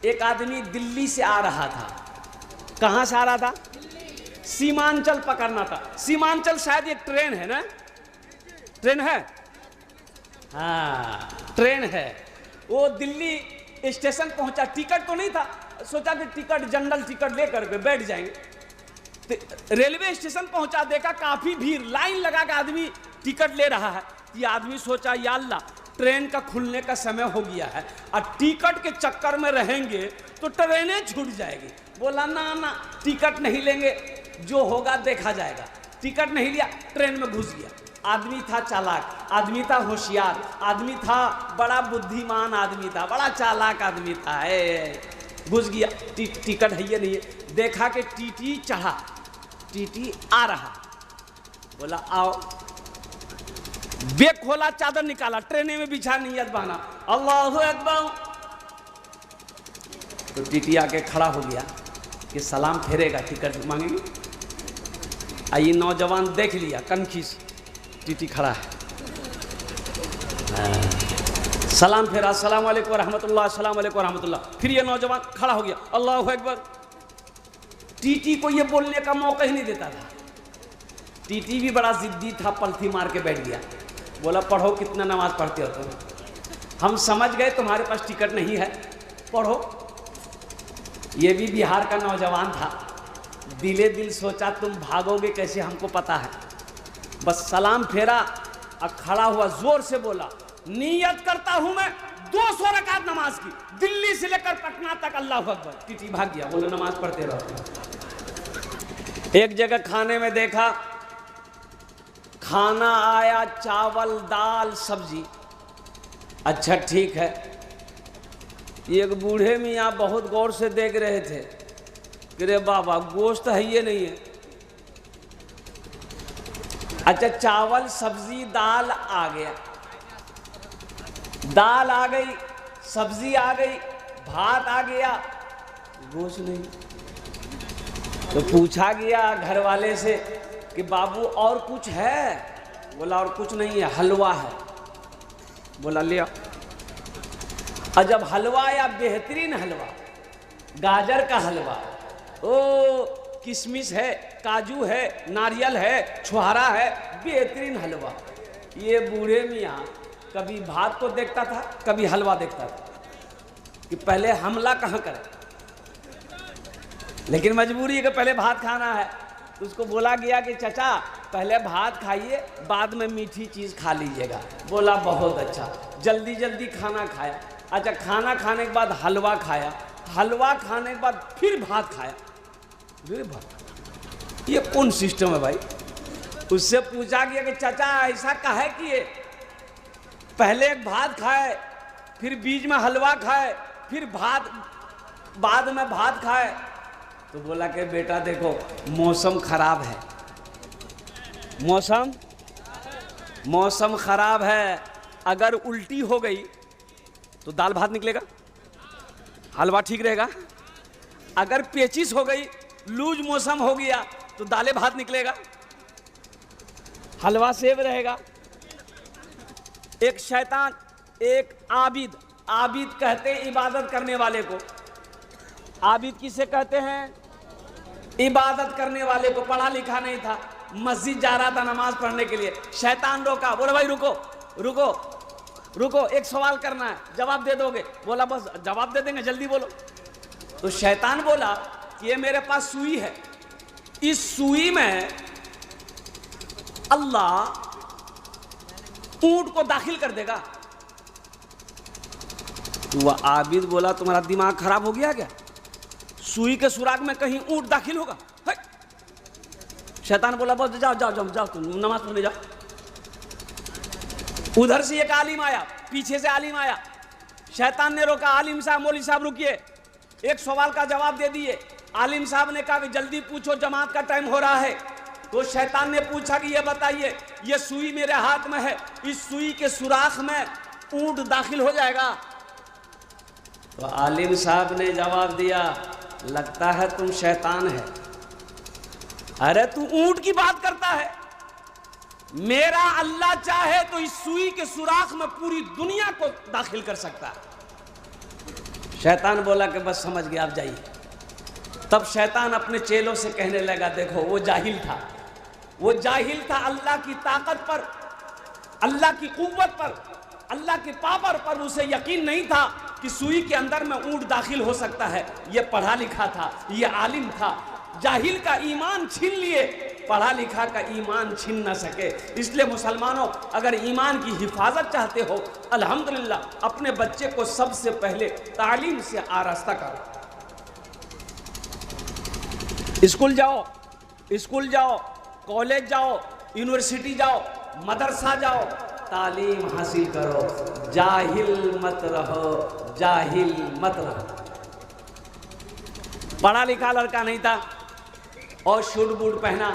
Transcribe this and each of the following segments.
एक आदमी दिल्ली से आ रहा था। कहाँ से आ रहा था? सीमांचल पकड़ना था। सीमांचल शायद एक ट्रेन है ना? ट्रेन है, हाँ ट्रेन है। वो दिल्ली स्टेशन पहुंचा, टिकट तो नहीं था, सोचा कि टिकट जनरल टिकट लेकर के बैठ जाएंगे। तो रेलवे स्टेशन पहुंचा, देखा काफी भीड़, लाइन लगा के आदमी टिकट ले रहा है। ये आदमी सोचा या अल्लाह, ट्रेन का खुलने का समय हो गया है और टिकट के चक्कर में रहेंगे तो ट्रेनें छूट जाएगी। बोला ना ना, टिकट नहीं लेंगे, जो होगा देखा जाएगा। टिकट नहीं लिया, ट्रेन में घुस गया। आदमी था चालाक, आदमी था होशियार, आदमी था बड़ा बुद्धिमान, आदमी था बड़ा चालाक आदमी था। घुस गया, टिकट है ये नहीं है। देखा कि टीटी चढ़ा, टीटी आ रहा, बोला आओ। बेग खोला, चादर निकाला, ट्रेने में बिछा नियत बहाना, अल्लाहु अकबर। तो टीटी आके खड़ा हो गया कि सलाम फेरेगा, टिकट मांगेगी। आइए नौजवान देख लिया, कनखी से टीटी खड़ा है, सलाम फेरा, अस्सलाम वालेकुम रहमतुल्लाह, अस्सलाम वालेकुम रहमतुल्लाह। फिर ये नौजवान खड़ा हो गया, अल्लाहु अकबर। टीटी को ये बोलने का मौका ही नहीं देता था। टीटी भी बड़ा जिद्दी था, पलथी मार के बैठ गया। बोला पढ़ो, कितना नमाज पढ़ते हो तुम? हम समझ गए तुम्हारे पास टिकट नहीं है, पढ़ो। ये भी बिहार का नौजवान था, दिले दिल सोचा तुम भागोगे कैसे, हमको पता है। बस सलाम फेरा और खड़ा हुआ, जोर से बोला, नियत करता हूं मैं 200 रकात नमाज की, दिल्ली से लेकर पटना तक। अल्लाहु अकबर। टीटी भाग गया, बोले नमाज पढ़ते रहो। एक जगह खाने में देखा, खाना आया, चावल दाल सब्जी। अच्छा ठीक है। एक बूढ़े मियाँ बहुत गौर से देख रहे थे कि रे बाबा गोश्त है ये नहीं है। अच्छा चावल सब्जी दाल आ गया, दाल आ गई, सब्जी आ गई, भात आ गया, गोश्त नहीं। तो पूछा गया घर वाले से कि बाबू और कुछ है? बोला और कुछ नहीं है, हलवा है। बोला लिया। और जब हलवा आया, बेहतरीन हलवा, गाजर का हलवा, ओ किशमिश है, काजू है, नारियल है, छुहारा है, बेहतरीन हलवा। ये बूढ़े मियाँ कभी भात को देखता था, कभी हलवा देखता था कि पहले हमला कहाँ करें, लेकिन मजबूरी है कि पहले भात खाना है। उसको बोला गया कि चचा पहले भात खाइए, बाद में मीठी चीज़ खा लीजिएगा। बोला बहुत अच्छा, जल्दी जल्दी खाना खाया। अच्छा खाना खाने के बाद हलवा खाया, हलवा खाने के बाद फिर भात खाया। अरे भाई ये कौन सिस्टम है भाई? उससे पूछा गया कि चाचा ऐसा काहे किए, पहले भात खाए, फिर बीच में हलवा खाए, फिर भात, बाद में भात खाए। तो बोला कि बेटा देखो मौसम खराब है, मौसम खराब है। अगर उल्टी हो गई तो दाल भात निकलेगा, हलवा ठीक रहेगा। अगर पेचिश हो गई, लूज मौसम हो गया तो दाले भात निकलेगा, हलवा सेब रहेगा। एक शैतान, एक आबिद, आबिद कहते हैं इबादत करने वाले को। आबिद किसे कहते हैं? इबादत करने वाले को। पढ़ा लिखा नहीं था, मस्जिद जा रहा था नमाज पढ़ने के लिए, शैतान रोका। बोले भाई रुको रुको रुको, एक सवाल करना है, जवाब दे दोगे? बोला बस जवाब दे देंगे, जल्दी बोलो। तो शैतान बोला कि ये मेरे पास सुई है, इस सुई में अल्लाह ऊंट को दाखिल कर देगा। तो वह आबिद बोला तुम्हारा दिमाग खराब हो गया क्या? सुई के सुराग में कहीं ऊंट दाखिल होगा? शैतान बोला बस जाओ जाओ जाओ जाओ, तुम नमाज पढ़ने जाओ। उधर से एक आलिम आया, पीछे से आलिम आया, शैतान ने रोका, आलिम साहब मौलवी साहब रुकिए, एक सवाल का जवाब दे दिए। आलिम साहब ने कहा कि जल्दी पूछो, जमात का टाइम हो रहा है। तो शैतान ने पूछा कि ये बताइए, ये सुई मेरे हाथ में है, इस सुई के सुराख में ऊंट दाखिल हो जाएगा? तो आलिम साहब ने जवाब दिया, लगता है तुम शैतान है। अरे तू ऊंट की बात करता है, मेरा अल्लाह चाहे तो इस सुई के सुराख में पूरी दुनिया को दाखिल कर सकता है। शैतान बोला कि बस समझ गया, आप जाइए। तब शैतान अपने चेलों से कहने लगा, देखो वो जाहिल था, वो जाहिल था, अल्लाह की ताकत पर, अल्लाह की कुव्वत पर, अल्लाह के पावर पर उसे यकीन नहीं था कि सुई के अंदर में ऊंट दाखिल हो सकता है। ये पढ़ा लिखा था, ये आलिम था। जाहिल का ईमान छीन लिए, पढ़ा लिखा का ईमान छीन ना सके। इसलिए मुसलमानों, अगर ईमान की हिफाजत चाहते हो, अल्हम्दुलिल्लाह अपने बच्चे को सबसे पहले तालीम से आरास्ता करो। स्कूल जाओ, स्कूल जाओ, कॉलेज जाओ, यूनिवर्सिटी जाओ, मदरसा जाओ, तालीम हासिल करो, जाहिल मत रहो, जाहिल मत रहो। पढ़ा लिखा लड़का नहीं था और शूट बूट पहना,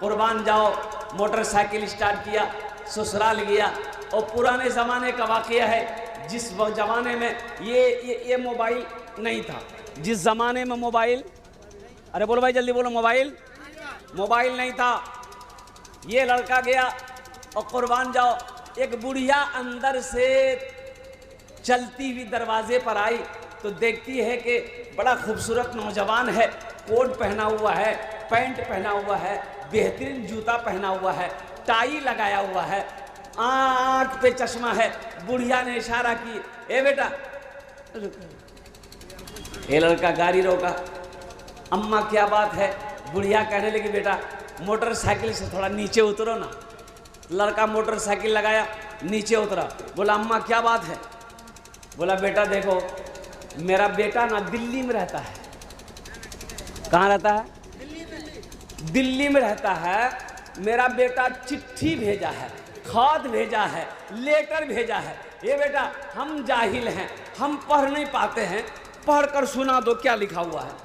कुर्बान जाओ, मोटरसाइकिल स्टार्ट किया, ससुराल गया। और पुराने ज़माने का वाक़या है, जिस ज़माने में ये मोबाइल नहीं था, जिस ज़माने में मोबाइल, अरे बोलो भाई जल्दी बोलो, मोबाइल नहीं था। ये लड़का गया और कुर्बान जाओ, एक बुढ़िया अंदर से चलती हुई दरवाजे पर आई तो देखती है कि बड़ा खूबसूरत नौजवान है, कोट पहना हुआ है, पैंट पहना हुआ है, बेहतरीन जूता पहना हुआ है, टाई लगाया हुआ है, आँख पे चश्मा है। बुढ़िया ने इशारा की, ए बेटा। ये लड़का गाड़ी रोका, अम्मा क्या बात है? बुढ़िया कहने लगी, बेटा मोटरसाइकिल से थोड़ा नीचे उतरो ना। लड़का मोटरसाइकिल लगाया, नीचे उतरा, बोला अम्मा क्या बात है? बोला बेटा देखो, मेरा बेटा ना दिल्ली में रहता है। कहाँ रहता है? दिल्ली में रहता है। मेरा बेटा चिट्ठी भेजा है, खत भेजा है, लेटर भेजा है। ये बेटा हम जाहिल हैं, हम पढ़ नहीं पाते हैं, पढ़ कर सुना दो क्या लिखा हुआ है।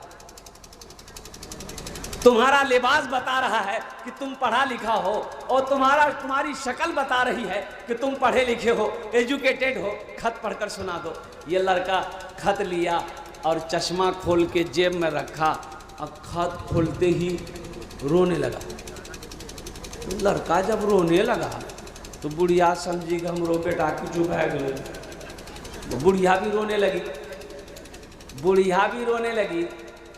तुम्हारा लिबास बता रहा है कि तुम पढ़ा लिखा हो, और तुम्हारी शक्ल बता रही है कि तुम पढ़े लिखे हो, एजुकेटेड हो, खत पढ़कर सुना दो। ये लड़का खत लिया और चश्मा खोल के जेब में रखा और खत खोलते ही रोने लगा। तो लड़का जब रोने लगा तो बुढ़िया समझी कि हम रो बेटा की चुप है गए। बुढ़िया भी रोने लगी, बुढ़िया भी रोने लगी।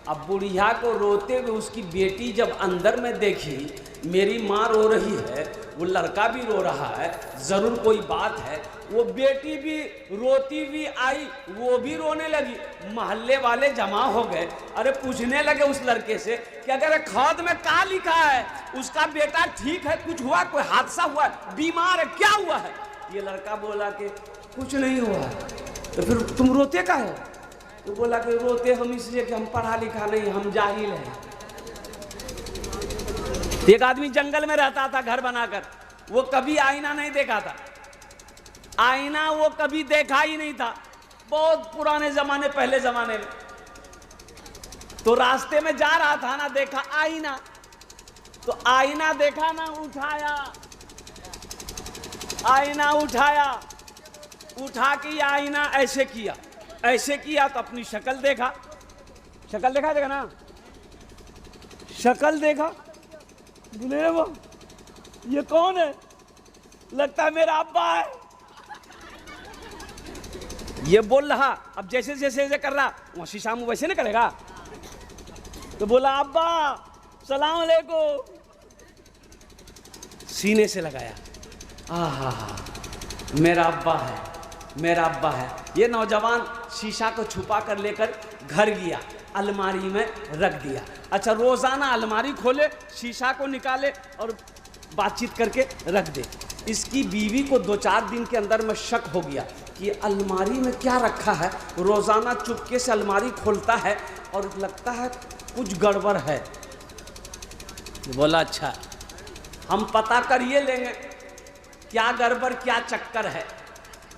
अब बुढ़िया को रोते हुए उसकी बेटी जब अंदर में देखी, मेरी माँ रो रही है, वो लड़का भी रो रहा है, ज़रूर कोई बात है। वो बेटी भी रोती हुई आई, वो भी रोने लगी। मोहल्ले वाले जमा हो गए, अरे पूछने लगे उस लड़के से कि अगर खत में क्या लिखा है, उसका बेटा ठीक है, कुछ हुआ, कोई हादसा हुआ, बीमार है, क्या हुआ है? ये लड़का बोला कि कुछ नहीं हुआ है। तो फिर तुम रोते का है? तो बोला कि रोते हम इसलिए कि हम पढ़ा लिखा नहीं, हम जाहिल हैं। एक आदमी जंगल में रहता था घर बनाकर, वो कभी आईना नहीं देखा था, आईना वो कभी देखा ही नहीं था, बहुत पुराने जमाने, पहले जमाने में। तो रास्ते में जा रहा था ना, देखा आईना, तो आईना देखा ना, उठाया, आईना उठाया, उठा के आईना ऐसे किया, ऐसे किया तो अपनी शक्ल देखा, शक्ल देखा ना, शक्ल देखा, बोले वो ये कौन है? लगता है मेरा अब्बा है। ये बोल रहा, अब जैसे जैसे जैसे कर रहा, वो शीशा मुंह वैसे नहीं करेगा। तो बोला अब्बा सलाम अलैकुम, सीने से लगाया, आहा मेरा अब्बा है, मेरा अब्बा है। ये नौजवान शीशा को छुपा कर लेकर घर गया, अलमारी में रख दिया। अच्छा, रोज़ाना अलमारी खोले, शीशा को निकाले और बातचीत करके रख दे। इसकी बीवी को 2-4 दिन के अंदर में शक हो गया कि अलमारी में क्या रखा है। रोज़ाना चुपके से अलमारी खोलता है और लगता है कुछ गड़बड़ है। बोला अच्छा, हम पता करिए लेंगे क्या गड़बड़, क्या चक्कर है।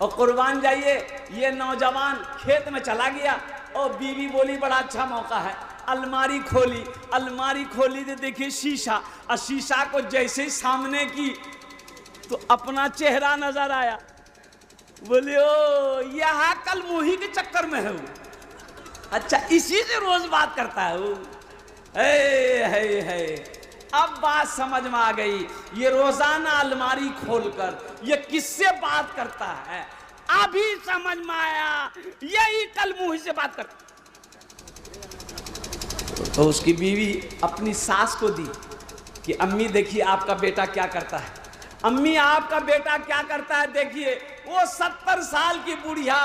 और कुर्बान जाइए, ये नौजवान खेत में चला गया और बीवी बोली बड़ा अच्छा मौका है, अलमारी खोली, अलमारी खोली तो देखिए शीशा, और शीशा को जैसे ही सामने की तो अपना चेहरा नजर आया। बोले ओ यहाँ कल मुही के चक्कर में है वो। अच्छा, इसी से रोज बात करता है वो। है अब बात समझ में आ गई। ये रोजाना अलमारी खोलकर ये किससे बात करता है? अभी समझ में आया, यही कल मुंह से बात कर। तो उसकी बीवी अपनी सास को दी कि अम्मी देखिए आपका बेटा क्या करता है, अम्मी आपका बेटा क्या करता है देखिए। वो 70 साल की बुढ़िया,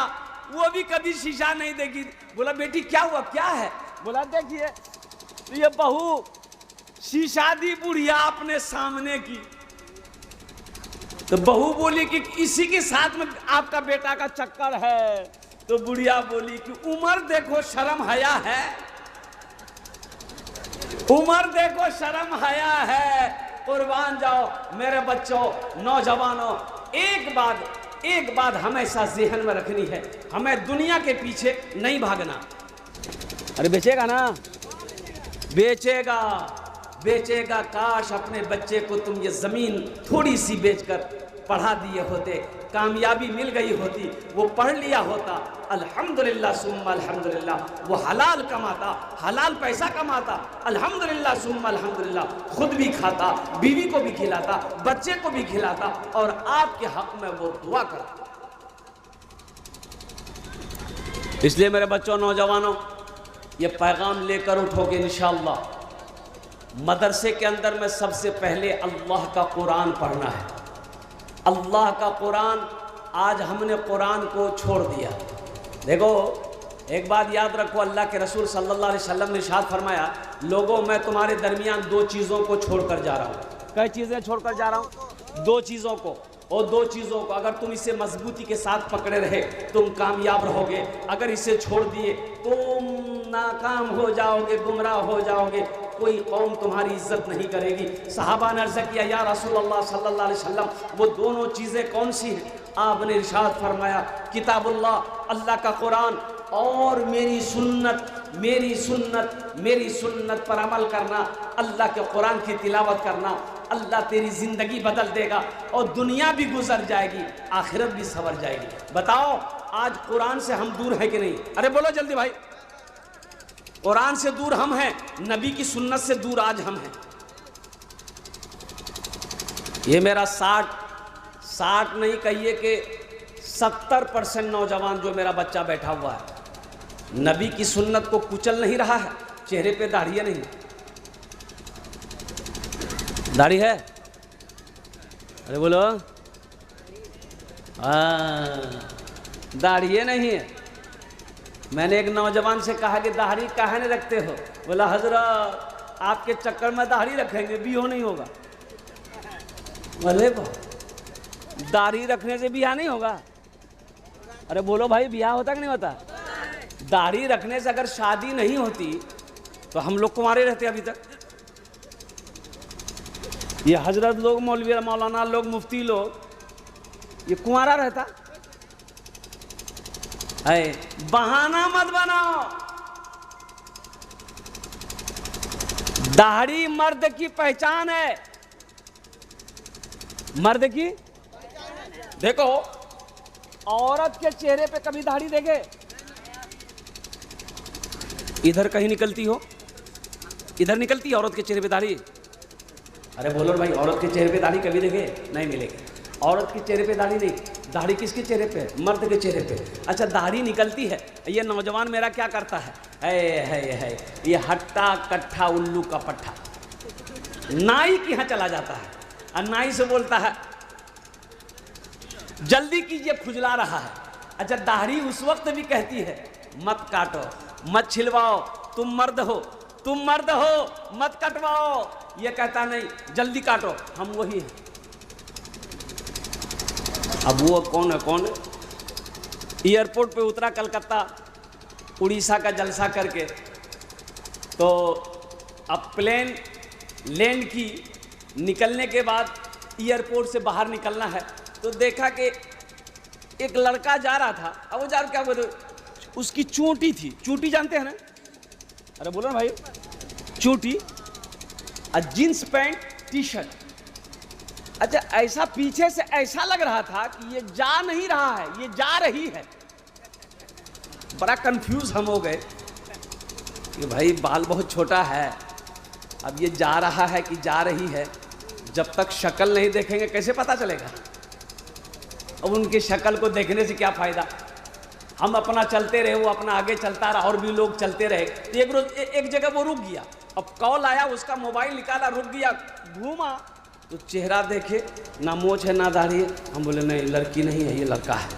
वो भी कभी शीशा नहीं देखी। बोला बेटी क्या हुआ, क्या है? बोला देखिए ये बहू शीशा दी बुढ़िया अपने सामने की। तो बहू बोली कि इसी के साथ में आपका बेटा का चक्कर है। तो बुढ़िया बोली कि उम्र देखो शर्म हया है, उम्र देखो शर्म हया है। कुर्बान जाओ मेरे बच्चों, नौजवानों, एक बात हमेशा ज़हन में रखनी है, हमें दुनिया के पीछे नहीं भागना। अरे बेचेगा ना, बेचेगा बेचेगा। काश अपने बच्चे को तुम ये ज़मीन थोड़ी सी बेचकर पढ़ा दिए होते, कामयाबी मिल गई होती, वो पढ़ लिया होता। अल्हम्दुलिल्लाह सुम्मा अल्हम्दुलिल्लाह, वो हलाल कमाता, हलाल पैसा कमाता। अल्हम्दुलिल्लाह सुम्मा अल्हम्दुलिल्लाह, खुद भी खाता, बीवी को भी खिलाता, बच्चे को भी खिलाता और आपके हक में वो दुआ करता। इसलिए मेरे बच्चों, नौजवानों, ये पैगाम लेकर उठोगे इंशाअल्लाह। मदरसे के अंदर में सबसे पहले अल्लाह का कुरान पढ़ना है। अल्लाह का कुरान, आज हमने कुरान को छोड़ दिया। देखो एक बात याद रखो, अल्लाह के रसूल सल्लल्लाहु अलैहि वसल्लम ने इरशाद फरमाया, लोगों मैं तुम्हारे दरमियान 2 चीज़ों को छोड़कर जा रहा हूँ। कई चीज़ें छोड़कर जा रहा हूँ? 2 चीज़ों को। और 2 चीज़ों को अगर तुम इसे मजबूती के साथ पकड़े रहे तुम कामयाब रहोगे, अगर इसे छोड़ दिए तुम नाकाम हो जाओगे, गुमराह हो जाओगे, कोई कौम तुम्हारी इज्जत नहीं करेगी। सहाबा ने अर्ज़ किया, या रसूलल्लाह सल्लल्लाहु अलैहि वसल्लम, वो दोनों चीज़ें कौन सी हैं? आपने इरशाद फरमाया, किताबुल्लाह, अल्लाह का कुरान, और मेरी सुन्नत, मेरी सुन्नत, मेरी सुन्नत पर अमल करना, अल्लाह के कुरान की तिलावत करना। अल्लाह तेरी ज़िंदगी बदल देगा और दुनिया भी गुजर जाएगी, आखिरत भी संवर जाएगी। बताओ आज कुरान से हम दूर हैं कि नहीं? अरे बोलो जल्दी भाई। कुरान से दूर हम हैं, नबी की सुन्नत से दूर आज हम हैं। ये मेरा 60 नहीं कहिए कि 70% नौजवान जो मेरा बच्चा बैठा हुआ है, नबी की सुन्नत को कुचल नहीं रहा है। चेहरे पे दाढ़ी नहीं, दाढ़ी है? अरे बोलो, दाढ़ी नहीं है। मैंने एक नौजवान से कहा कि दाढ़ी काहे नहीं रखते हो? बोला हजरत आपके चक्कर में दाढ़ी रखेंगे, बियो नहीं होगा। बोले दाढ़ी रखने से बियाह नहीं होगा? अरे बोलो भाई, बियाह होता कि नहीं होता? दाढ़ी रखने से अगर शादी नहीं होती तो हम लोग कुंवारे रहते अभी तक। ये हजरत लोग, मौलवी मौलाना लोग, मुफ्ती लोग, ये कुंवारा रहता है। बहाना मत बनाओ। दाढ़ी मर्द की पहचान है, मर्द की। देखो औरत के चेहरे पे कभी दाढ़ी देखे? इधर कहीं निकलती हो? इधर निकलती है औरत के चेहरे पे दाढ़ी? अरे बोलो भाई, औरत के चेहरे पे दाढ़ी कभी देखे? नहीं मिलेगी। औरत के चेहरे पे दाढ़ी नहीं, दाढ़ी किसके चेहरे पे? मर्द के चेहरे पे। अच्छा दाढ़ी निकलती है, ये नौजवान मेरा क्या करता है? है ये हट्टा कट्ठा उल्लू का पट्ठा, नाई के यहाँ चला जाता है और नाई से बोलता है जल्दी कीजिए खुजला रहा है। अच्छा दाढ़ी उस वक्त भी कहती है मत काटो, मत छिलवाओ, तुम मर्द हो, तुम मर्द हो, मत कटवाओ। ये कहता नहीं जल्दी काटो, हम वही हैं। अब वो कौन है? कौन है? एयरपोर्ट पे उतरा कलकत्ता, उड़ीसा का जलसा करके, तो अब प्लेन लैंड की, निकलने के बाद एयरपोर्ट से बाहर निकलना है तो देखा कि एक लड़का जा रहा था। अब वो जा क्या बोलते, उसकी चोटी थी। चोटी जानते हैं ना? अरे बोलो ना भाई, चोटी और जींस पैंट टी शर्ट। अच्छा ऐसा पीछे से ऐसा लग रहा था कि ये जा नहीं रहा है, ये जा रही है। बड़ा कंफ्यूज हम हो गए कि भाई बाल बहुत छोटा है, अब ये जा रहा है कि जा रही है? जब तक शक्ल नहीं देखेंगे कैसे पता चलेगा? अब उनकी शक्ल को देखने से क्या फ़ायदा। हम अपना चलते रहे, वो अपना आगे चलता रहा और भी लोग चलते रहे। एक रोज एक जगह वो रुक गया, अब कॉल आया, उसका मोबाइल निकाला, रुक गया, घूमा तो चेहरा देखे, ना मोछ है ना दाढ़ी है। हम बोले नहीं, लड़की नहीं है, ये लड़का है।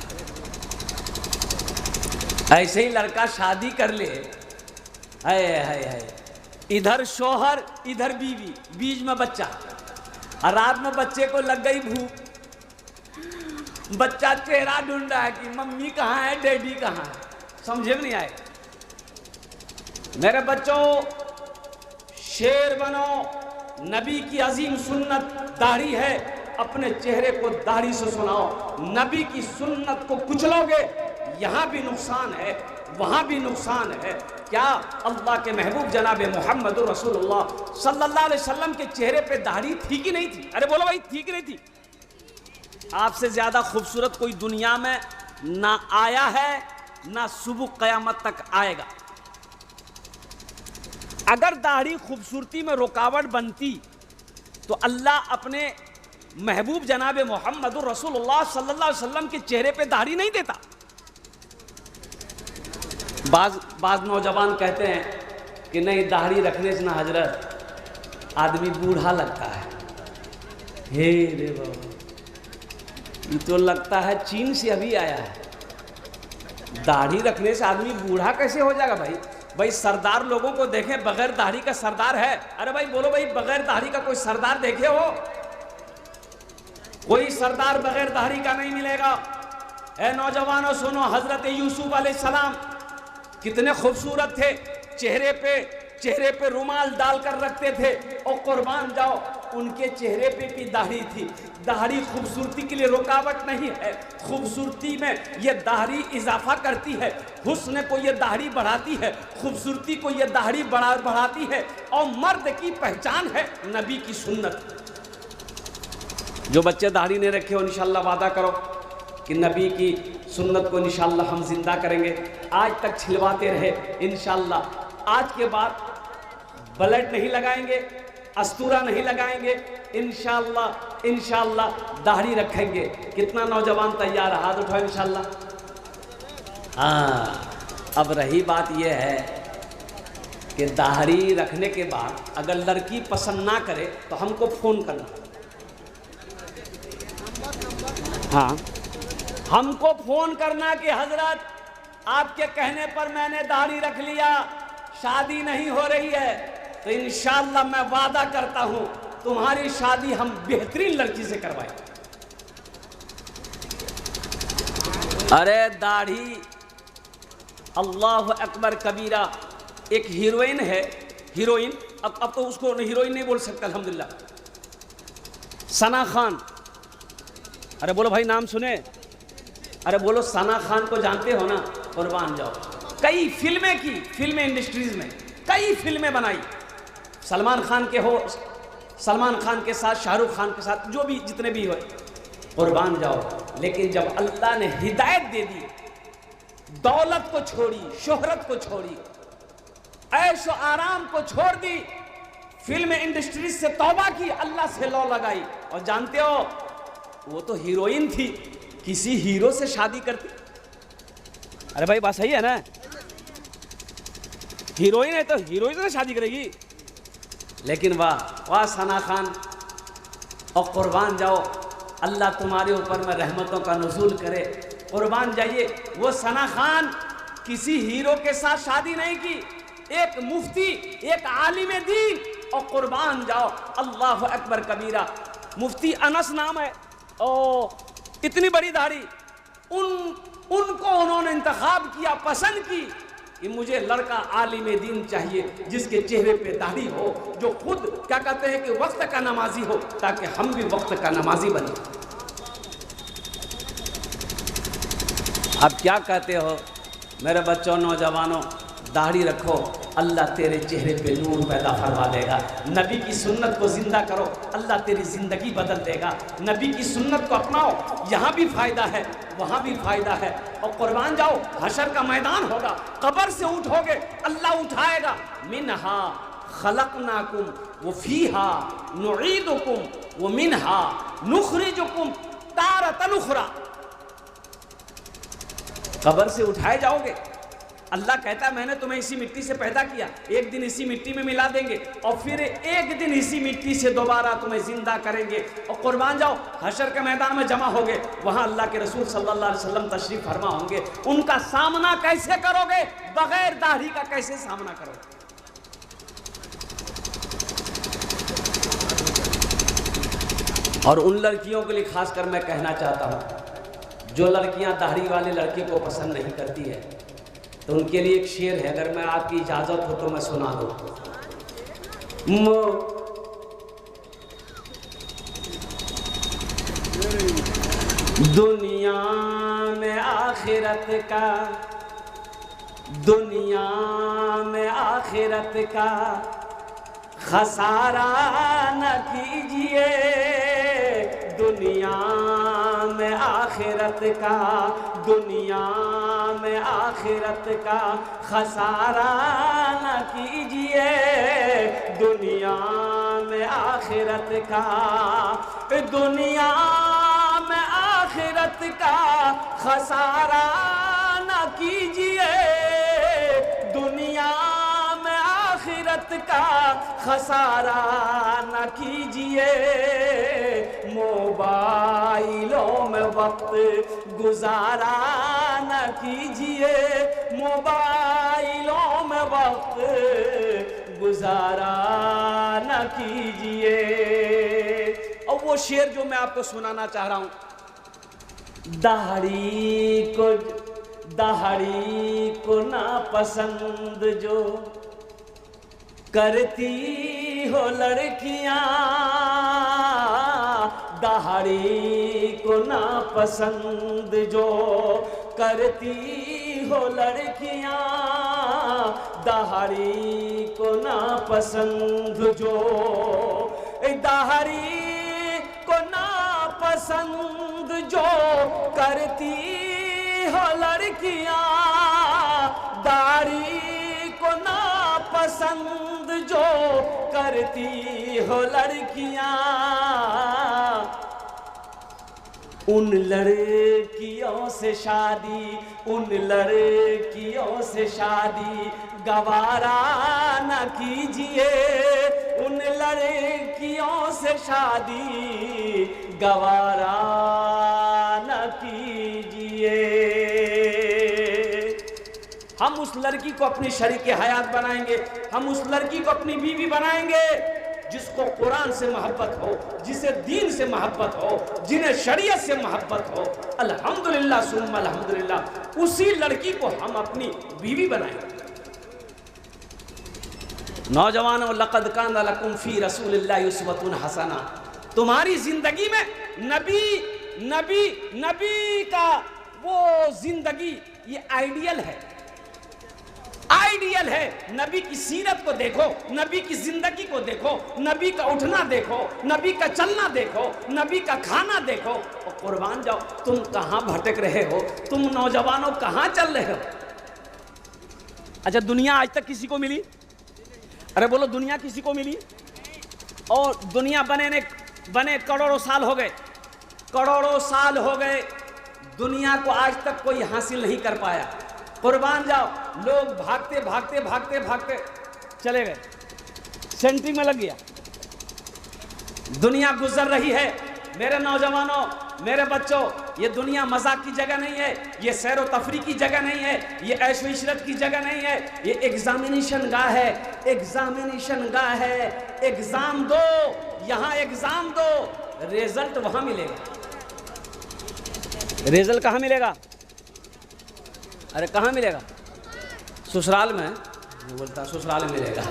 ऐसे ही लड़का शादी कर ले, है इधर शोहर इधर बीवी, बीच में बच्चा, और रात में बच्चे को लग गई भूख, बच्चा चेहरा ढूंढ रहा है कि मम्मी कहाँ है, डैडी कहाँ है, समझे में नहीं आए। मेरे बच्चों, शेर बनो, नबी की अजीम सुन्नत दाढ़ी है, अपने चेहरे को दाढ़ी से सुनाओ। नबी की सुन्नत को कुचलोगे, यहाँ भी नुकसान है, वहाँ भी नुकसान है। क्या अल्लाह के महबूब जनाब मोहम्मद रसूलुल्लाह सल्लल्लाहु अलैहि वसल्लम के चेहरे पे दाढ़ी थी कि नहीं थी? अरे बोलो भाई, थी कि नहीं थी? आपसे ज़्यादा खूबसूरत कोई दुनिया में ना आया है, ना सुबह क़यामत तक आएगा। अगर दाढ़ी खूबसूरती में रुकावट बनती तो अल्लाह अपने महबूब जनाब मोहम्मद रसूलुल्लाह सल्लल्लाहु अलैहि वसल्लम के चेहरे पे दाढ़ी नहीं देता। बाज नौजवान कहते हैं कि नहीं, दाढ़ी रखने से ना हजरत आदमी बूढ़ा लगता है। हे रे बाबा, ये तो लगता है चीन से अभी आया है। दाढ़ी रखने से आदमी बूढ़ा कैसे हो जाएगा भाई? भाई सरदार लोगों को देखें, बगैर दाढ़ी का सरदार है। अरे भाई बोलो भाई, बगैर दाढ़ी का कोई सरदार देखे हो? कोई सरदार बगैर दाढ़ी का नहीं मिलेगा। ए नौजवानों सुनो, हजरत यूसुफ अलैहिस्सलाम कितने खूबसूरत थे, चेहरे पे रुमाल डालकर रखते थे, और कुर्बान जाओ उनके चेहरे पे भी दाढ़ी थी। दाढ़ी खूबसूरती के लिए रुकावट नहीं है, खूबसूरती में ये दाढ़ी इजाफा करती है, हुस्न को ये दाढ़ी बढ़ाती है, खूबसूरती को ये दाढ़ी बढ़ाती है। और मर्द की पहचान है नबी की सुन्नत। जो बच्चे दाढ़ी नहीं रखे हो, इंशाअल्लाह वादा करो कि नबी की सुन्नत को इंशाअल्लाह हम जिंदा करेंगे। आज तक छिलवाते रहे, इंशाअल्लाह आज के बाद ब्लेड नहीं लगाएंगे, अस्तूरा नहीं लगाएंगे, इंशाअल्लाह दाढ़ी रखेंगे। कितना नौजवान तैयार है? हाथ उठाओ इंशाअल्लाह। हाँ, अब रही बात यह है कि दाढ़ी रखने के बाद अगर लड़की पसंद ना करे तो हमको फ़ोन करना। हाँ, हमको फ़ोन करना कि हजरत आपके कहने पर मैंने दाढ़ी रख लिया, शादी नहीं हो रही है, तो इंशाअल्लाह मैं वादा करता हूं तुम्हारी शादी हम बेहतरीन लड़की से करवाएं। अरे दाढ़ी, अल्लाह अकबर कबीरा। एक हीरोइन है, हीरोइन, अब तो उसको हीरोइन नहीं बोल सकता अल्हम्दुलिल्लाह, सना खान। अरे बोलो भाई, नाम सुने? अरे बोलो, सना खान को जानते हो ना? कुर्बान जाओ, कई फिल्में की, फिल्म इंडस्ट्रीज में कई फिल्में बनाई, सलमान खान के साथ, शाहरुख खान के साथ, जो भी जितने भी हो, कुर्बान जाओ। लेकिन जब अल्लाह ने हिदायत दे दी, दौलत को छोड़ी, शोहरत को छोड़ी, ऐश और आराम को छोड़ दी, फिल्म इंडस्ट्रीज से तौबा की, अल्लाह से लौ लगाई। और जानते हो, वो तो हीरोइन थी, किसी हीरो से शादी करती। अरे भाई बात सही है ना? हीरोइन है तो हीरोइन से शादी करेगी। लेकिन वाह सना खान, और कुर्बान जाओ, अल्लाह तुम्हारे ऊपर में रहमतों का नुज़ूल करे। कुर्बान जाइए, वो सना खान किसी हीरो के साथ शादी नहीं की, एक मुफ्ती, एक आलिम दीन। और कुर्बान जाओ, अल्लाह अकबर कबीरा, मुफ्ती अनस नाम है, और इतनी बड़ी दाढ़ी, उनको उन्होंने इंतखाब किया, पसंद की कि मुझे लड़का आलिम दीन चाहिए, जिसके चेहरे पे दाढ़ी हो, जो खुद क्या कहते हैं कि वक्त का नमाजी हो, ताकि हम भी वक्त का नमाजी बने। अब क्या कहते हो मेरे बच्चों, नौजवानों, दाढ़ी रखो, अल्लाह तेरे चेहरे पे नूर पैदा फरमा देगा। नबी की सुन्नत को जिंदा करो, अल्लाह तेरी ज़िंदगी बदल देगा। नबी की सुन्नत को अपनाओ, यहाँ भी फ़ायदा है, वहाँ भी फ़ायदा है। और कुर्बान जाओ, हशर का मैदान होगा, कब्र से उठोगे, अल्लाह उठाएगा। मिनहा खलकनाकुम व फीहा नुईदुकुम व मिनहा नुखरिजुकुम तारतन उखरा। कब्र से उठाए जाओगे। अल्लाह कहता है मैंने तुम्हें इसी मिट्टी से पैदा किया, एक दिन इसी मिट्टी में मिला देंगे और फिर एक दिन इसी मिट्टी से दोबारा तुम्हें जिंदा करेंगे और कुर्बान जाओ हशर के मैदान में जमा होगे। वहां अल्लाह के रसूल सल्लल्लाहु अलैहि वसल्लम तशरीफ फरमा होंगे। उनका सामना कैसे करोगे? बगैर दाढ़ी का कैसे सामना करोगे? और उन लड़कियों के लिए खासकर मैं कहना चाहता हूं जो लड़कियां दाढ़ी वाले लड़के को पसंद नहीं करती है, तो उनके लिए एक शेर है, अगर मैं आपकी इजाजत हो तो मैं सुना दूं। दुनिया में आखिरत का, दुनिया में आखिरत का खसारा न कीजिए, दुनिया में आखिरत का, दुनिया में आखिरत का खसारा न कीजिए, दुनिया में आखिरत का, दुनिया में आखिरत का खसारा न कीजिए, दुनिया में आखिरत का खसारा न कीजिए, मोबाइलों में वक्त गुजारा न कीजिए, मोबाइलों में वक्त गुजारा न कीजिए। और वो शेर जो मैं आपको सुनाना चाह रहा हूं, दाढ़ी को ना पसंद जो करती हो लड़कियां, दाढ़ी को ना पसंद जो करती हो लड़कियां, दाढ़ी को ना पसंद जो, दाढ़ी को ना पसंद जो करती हो लड़कियां, दाढ़ी को ना पसंद जो करती हो लड़कियां, उन लड़कियों से शादी, उन लड़कियों से शादी गवारा न कीजिए, उन लड़कियों से शादी गवारा न कीजिए। हम उस लड़की को अपनी शरीके हयात बनाएंगे, हम उस लड़की को अपनी बीवी बनाएंगे जिसको कुरान से मोहब्बत हो, जिसे दीन से मोहब्बत हो, जिन्हें शरीयत से मोहब्बत हो। अल्हम्दुलिल्लाह सुम्मा अल्हम्दुलिल्लाह, उसी लड़की को हम अपनी बीवी बनाएंगे। नौजवानों, लक़द काना लकुम फ़ी रसूलिल्लाहि उस्वतुन हसना, तुम्हारी जिंदगी में नबी का वो जिंदगी ये आइडियल है, आइडियल है। नबी की सीरत को देखो, नबी की जिंदगी को देखो, नबी का उठना देखो, नबी का चलना देखो, नबी का खाना देखो और कुर्बान जाओ तुम कहां भटक रहे हो, तुम नौजवानों कहां चल रहे हो। अच्छा, दुनिया आज तक किसी को मिली? अरे बोलो, दुनिया किसी को मिली? और दुनिया बने करोड़ों साल हो गए, करोड़ों साल हो गए, दुनिया को आज तक कोई हासिल नहीं कर पाया। कुर्बान जाओ, लोग भागते भागते भागते भागते चले गए, सेंट्री में लग गया। दुनिया गुजर रही है। मेरे नौजवानों, मेरे बच्चों, ये दुनिया मजाक की जगह नहीं है, ये सैर व तफरीह की जगह नहीं है, ये ऐश व इशरत की जगह नहीं है, ये एग्जामिनेशन गाह है, एग्जामिनेशन गाह है। एग्जाम दो, यहाँ एग्जाम दो, रिजल्ट वहां मिलेगा। रिजल्ट कहाँ मिलेगा? अरे कहाँ मिलेगा? ससुराल में। बोलता ससुराल में मिलेगा,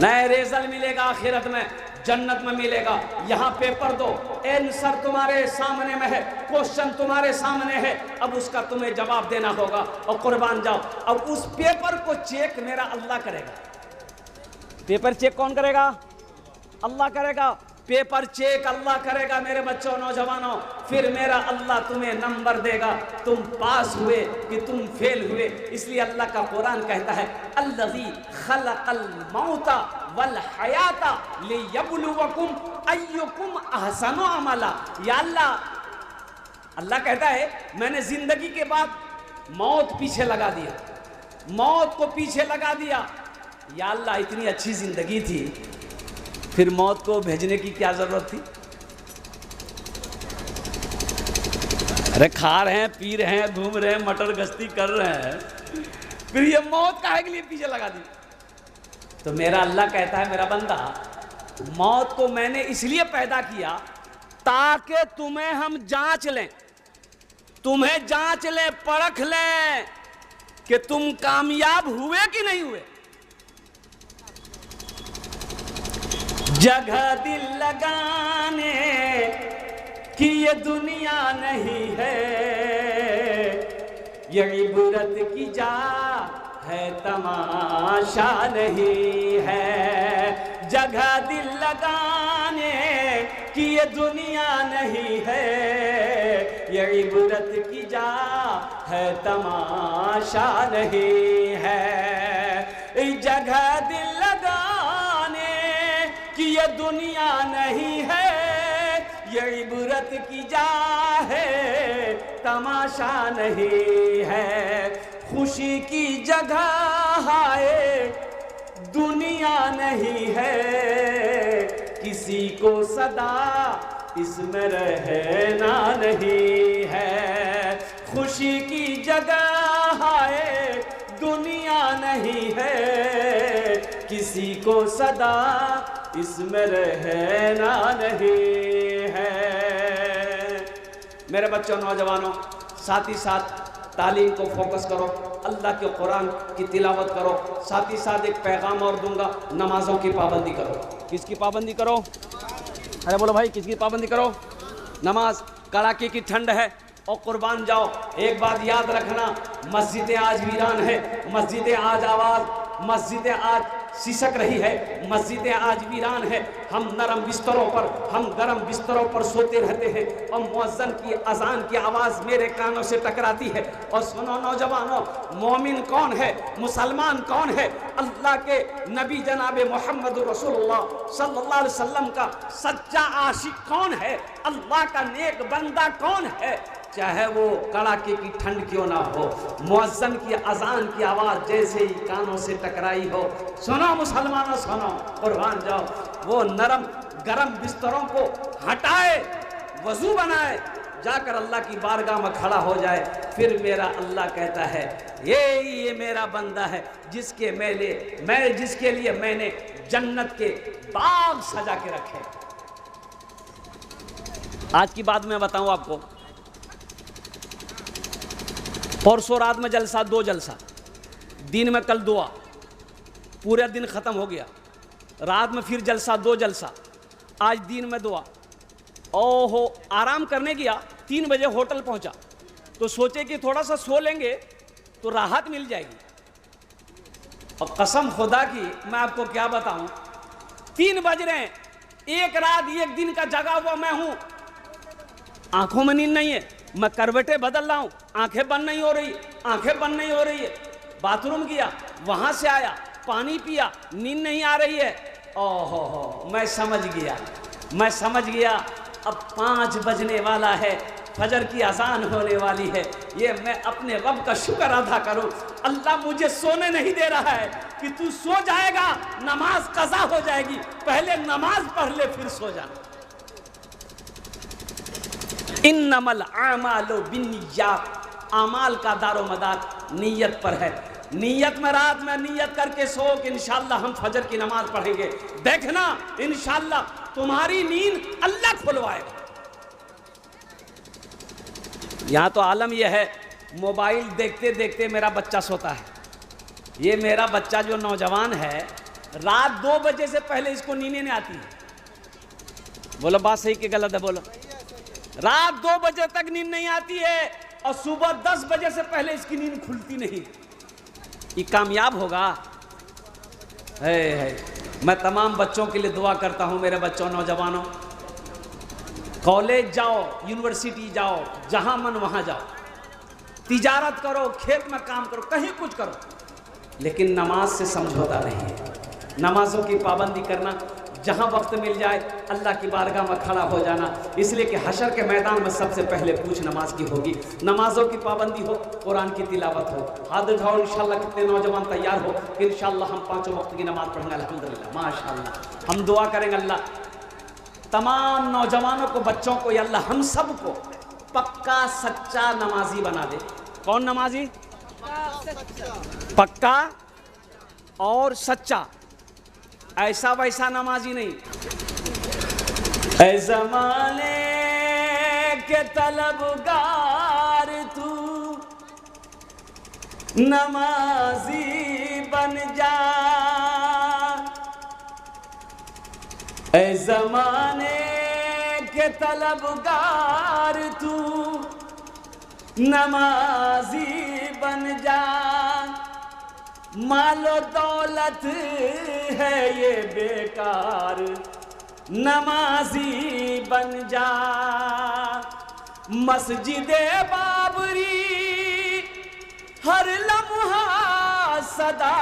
नहीं, रिजल्ट मिलेगा आखिरत में, जन्नत में मिलेगा। यहाँ पेपर दो, आंसर तुम्हारे सामने में है, क्वेश्चन तुम्हारे सामने है, अब उसका तुम्हें जवाब देना होगा और कुर्बान जाओ। अब उस पेपर को चेक मेरा अल्लाह करेगा। पेपर चेक कौन करेगा? अल्लाह करेगा। पेपर चेक अल्लाह करेगा मेरे बच्चों, नौजवानों। फिर मेरा अल्लाह तुम्हें नंबर देगा, तुम पास हुए कि तुम फेल हुए। इसलिए अल्लाह का कुरान कहता है, अल्लज़ी खलक़ल मौता वल हयाता लियब्लुवकुम अय्युकुम अहसनु अमला। या अल्लाह कहता है, मैंने जिंदगी के बाद मौत पीछे लगा दिया, मौत को पीछे लगा दिया। या अल्लाह, इतनी अच्छी जिंदगी थी, फिर मौत को भेजने की क्या जरूरत थी? अरे खा रहे हैं, पी रहे हैं, घूम रहे हैं, मटर गश्ती कर रहे हैं, फिर ये मौत काहे के लिए पीछे लगा दी? तो मेरा अल्लाह कहता है, मेरा बंदा, मौत को मैंने इसलिए पैदा किया ताकि तुम्हें हम जांच लें, तुम्हें जांच लें, परख लें कि तुम कामयाब हुए कि नहीं हुए। जगह दिल लगाने कि ये दुनिया नहीं है, ये इबरत की जा है, तमाशा नहीं है। जगह दिल लगाने कि ये दुनिया नहीं है, ये इबरत की जा है, तमाशा नहीं है। जगह दिल लगाने कि ये दुनिया नहीं है, ये इबरत की जा है, तमाशा नहीं है। खुशी की जगह है, दुनिया नहीं है, किसी को सदा इसमें रहना नहीं है। खुशी की जगह है, दुनिया नहीं है, किसी को सदा इसमें रहना नहीं है। मेरे बच्चों, नौजवानों, साथ ही साथ तालीम को फोकस करो, अल्लाह के कुरान की तिलावत करो। साथ ही साथ एक पैगाम और दूंगा, नमाजों की पाबंदी करो। किसकी पाबंदी करो? अरे बोलो भाई, किसकी पाबंदी करो? नमाज। कड़ाके की ठंड है और कुर्बान जाओ। एक बात याद रखना, मस्जिदें आज वीरान है, मस्जिदें आज आवाज़, मस्जिदें आज सिसक रही है, मस्जिदें आज वीरान है। हम नरम बिस्तरों पर, हम गर्म बिस्तरों पर सोते रहते हैं और मुअज्जिन की अजान की आवाज़ मेरे कानों से टकराती है। और सुनो नौजवानों, मोमिन कौन है, मुसलमान कौन है? अल्लाह के नबी जनाब मोहम्मद रसूलुल्लाह सल्लल्लाहु अलैहि वसल्लम का सच्चा आशिक कौन है? अल्लाह का नेक बंदा कौन है? चाहे वो कड़ाके की ठंड क्यों ना हो, मुअज्जिन की अजान की आवाज़ जैसे ही कानों से टकराई हो, सुनो मुसलमानों, सुनो, कुर्बान जाओ। वो नरम गरम बिस्तरों को हटाए, वजू बनाए, जाकर अल्लाह की बारगाह में खड़ा हो जाए। फिर मेरा अल्लाह कहता है, ये मेरा बंदा है जिसके लिए मैंने जन्नत के बाग सजा के रखे। आज की बात मैं बताऊं आपको, परसों रात में जलसा, 2 जलसा, दिन में कल दुआ, पूरा दिन ख़त्म हो गया। रात में फिर जलसा, 2 जलसा, आज दिन में दुआ। ओहो, आराम करने गया, 3 बजे होटल पहुंचा तो सोचे कि थोड़ा सा सो लेंगे तो राहत मिल जाएगी। और कसम खुदा की मैं आपको क्या बताऊं, 3 बज रहे हैं, एक रात एक दिन का जगा हुआ मैं हूं, आंखों में नींद नहीं है, मैं करवटें बदल रहा हूं, आंखें बंद नहीं हो रही, आंखें बंद नहीं हो रही है। बाथरूम किया, वहां से आया, पानी पिया, नींद नहीं आ रही है। ओहो, मैं समझ गया, अब 5 बजने वाला है, फजर की अजान होने वाली है। ये मैं अपने रब का शुक्र अदा करूं, अल्लाह मुझे सोने नहीं दे रहा है कि तू सो जाएगा, नमाज कज़ा हो जाएगी, पहले नमाज पढ़ ले फिर सो जाना। इन्नमल आमालु बिन्नियात, आमाल का दारोमदार नीयत पर है। नीयत में रात में नीयत करके सो कि इंशाअल्लाह हम फजर की नमाज पढ़ेंगे, देखना इंशाअल्लाह तुम्हारी नींद अल्लाह खुलवाएगा। यहाँ तो आलम यह है, मोबाइल देखते देखते मेरा बच्चा सोता है। ये मेरा बच्चा जो नौजवान है, रात 2 बजे से पहले इसको नींद नहीं आती है। बोलो बात सही कि गलत है? बोलो। रात 2 बजे तक नींद नहीं आती है और सुबह 10 बजे से पहले इसकी नींद खुलती नहीं। ये कामयाब होगा? मैं तमाम बच्चों के लिए दुआ करता हूं, मेरे बच्चों, नौजवानों, कॉलेज जाओ, यूनिवर्सिटी जाओ, जहां मन वहां जाओ, तिजारत करो, खेत में काम करो, कहीं कुछ करो, लेकिन नमाज से समझौता नहीं है। नमाजों की पाबंदी करना, जहाँ वक्त मिल जाए अल्लाह की बारगाह में खड़ा हो जाना, इसलिए कि हशर के मैदान में सबसे पहले पूछ नमाज की होगी। नमाजों की पाबंदी हो, कुरान की तिलावत हो। हाथ उठाओ इंशाल्लाह, कितने नौजवान तैयार हो कि इंशाल्लाह हम 5 वक्त की नमाज पढ़ेंगे अल्हम्दुलिल्लाह माशाअल्लाह। हम दुआ करेंगे अल्लाह तमाम नौजवानों को, बच्चों को, या अल्लाह हम सब को पक्का सच्चा नमाजी बना दे। कौन नमाजी? पक्का और सच्चा, ऐसा वैसा नमाजी नहीं। ऐ ज़माने के तलबगार तू नमाजी बन जा, ऐ ज़माने के तलबगार तू नमाजी बन जा। मालो दौलत है ये बेकार, नमाजी बन जा। मस्जिदे बाबरी हर लम्हा सदा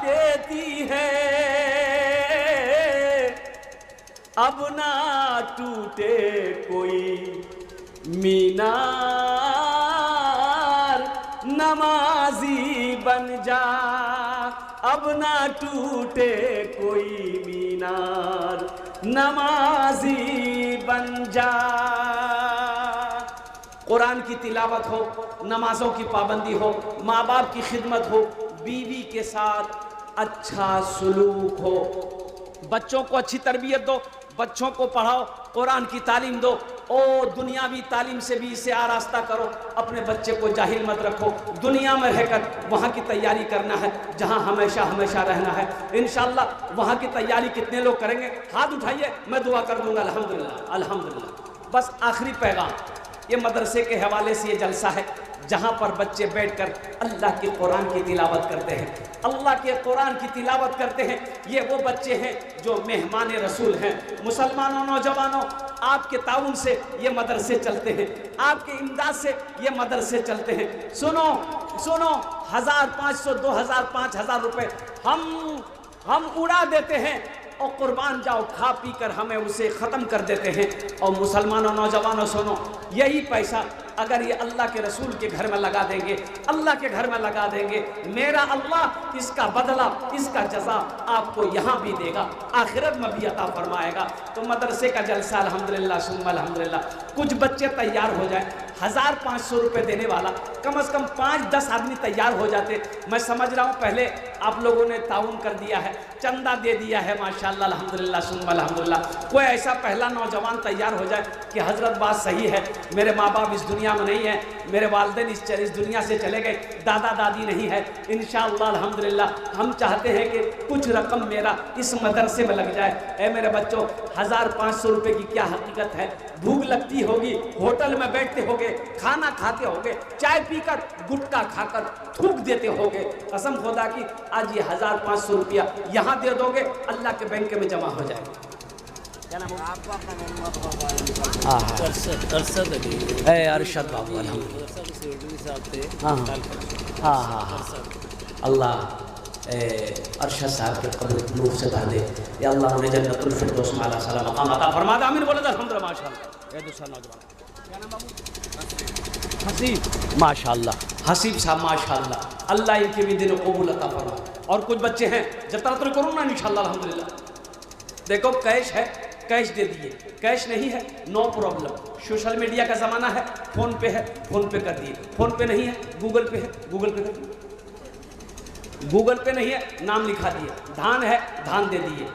देती है, अब ना टूटे कोई मीनार, नमाजी बन जा। अब ना टूटे कोई मीनार, नमाजी बन जा। कुरान की तिलावत हो, नमाजों की पाबंदी हो, माँ बाप की खिदमत हो, बीवी के साथ अच्छा सलूक हो, बच्चों को अच्छी तरबियत दो, बच्चों को पढ़ाओ, कुरान की तालीम दो। ओ दुनियावी तालीम से भी इसे आरास्ता करो, अपने बच्चे को जाहिल मत रखो। दुनिया में रहकर वहाँ की तैयारी करना है जहाँ हमेशा हमेशा रहना है। इंशाअल्लाह वहाँ की तैयारी कितने लोग करेंगे? हाथ उठाइए, मैं दुआ कर दूंगा अल्हम्दुलिल्लाह अल्हम्दुलिल्लाह। बस आखिरी पैगाम, ये मदरसे के हवाले से ये जलसा है जहाँ पर बच्चे बैठकर अल्लाह के कुरान की तिलावत करते हैं, अल्लाह के कुरान की तिलावत करते हैं। ये वो बच्चे हैं जो मेहमान रसूल हैं। मुसलमानों, नौजवानों, आपके ताउन से ये मदरसे चलते हैं, आपके इमदाद से ये मदरसे चलते हैं। सुनो सुनो, 1500, 2000, 5000 रुपये हम उड़ा देते हैं और कुर्बान जाओ खा पी कर हमें उसे ख़त्म कर देते हैं। और मुसलमानों, नौजवानों सुनो, यही पैसा अगर ये अल्लाह के रसूल के घर में लगा देंगे, अल्लाह के घर में लगा देंगे, मेरा अल्लाह इसका बदला, इसका जज़ा आपको यहाँ भी देगा, आखिरत में भी अता फरमाएगा। तो मदरसे का जलसा अल्हम्दुलिल्लाह सुम्मा अल्हम्दुलिल्लाह। कुछ बच्चे तैयार हो जाए, 1500 रुपये देने वाला कम से कम 5-10 आदमी तैयार हो जाते। मैं समझ रहा हूँ पहले आप लोगों ने ताउन कर दिया है, चंदा दे दिया है, माशाअल्लाह अल्हम्दुलिल्लाह सुम्मा अल्हम्दुलिल्लाह। कोई ऐसा पहला नौजवान तैयार हो जाए कि हज़रत बात सही है, मेरे माँ बाप इस दुनिया में नहीं है, मेरे वालिदैन इस दुनिया से चले गए, दादा दादी नहीं है, इंशाअल्लाह अल्हम्दुलिल्लाह हम चाहते हैं कि कुछ रकम मेरा इस मदरसे में लग जाए। ऐ मेरे बच्चों, 1500 रुपये की क्या हकीकत है? भूख लगती होगी, होटल में बैठते होगे, खाना खाते होगे, चाय पीकर गुटखा खाकर थूक देते होगे। कसम खुदा की आज ये 1500 रुपया यहाँ दे दोगे, अल्लाह के बैंक में जमा हो जाएगा। क्या नाम है आपका? अरशद बाबू अल्लाह अरशद साहब के कब्र नूर से भर दे, या अल्लाह उन्हें जन्नतुल फिरदौस में आला सलाम मकाम अता फरमा दे। आमीन बोले अल्हम्दुलिल्लाह माशाअल्लाह। ये दूसरा नौजवान क्या नाम बाबू? हसीब माशाअल्लाह, हसीब साहब माशाअल्लाह, अल्लाह इनके भी दिल कबूल अता फरमा। और कुछ बच्चे हैं जतरा तो करूँ ना इंशाअल्लाह अल्हम्दुलिल्लाह। देखो कैश है, कैश दे दिए, कैश नहीं है नो प्रॉब्लम। सोशल मीडिया का ज़माना है, फ़ोन पे है, फ़ोन पे कर दिए, फ़ोन पे नहीं है गूगल पे है, गूगल पे कर दिए, गूगल पे नहीं है नाम लिखा दिए, धान है धान दे दिए,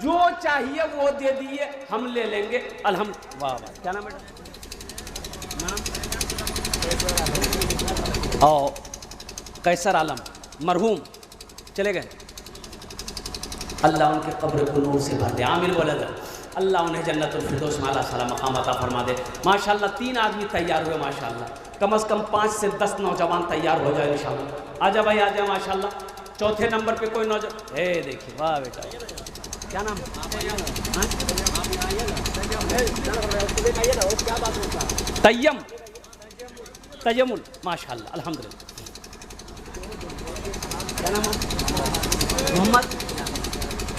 जो चाहिए वो दे दिए, हम ले लेंगे अल्हम्दुलिल्लाह। वाह वाह, क्या नाम बेटा? नाम और कैसर आलम मरहूम चले गए, अल्लाह उनके कब्र को नूर से भर दे। आमीन बोला था। अल्लाह उन्हें जन्नतुल फिरदौस में आला सलाम मकाम अता फरमा दे। माशाअल्लाह 3 आदमी तैयार हुए माशाअल्लाह, कम से कम 5 से 10 नौजवान तैयार हो जाए इंशाअल्लाह। आजा भाई आजा माशाअल्लाह। चौथे नंबर पे कोई नौजवान, हे देखिए वाह बेटा, क्या नाम? तय्यम, तय्यमुल माशाअल्लाह अल्हम्दुलिल्लाह। क्या नाम है? मोहम्मद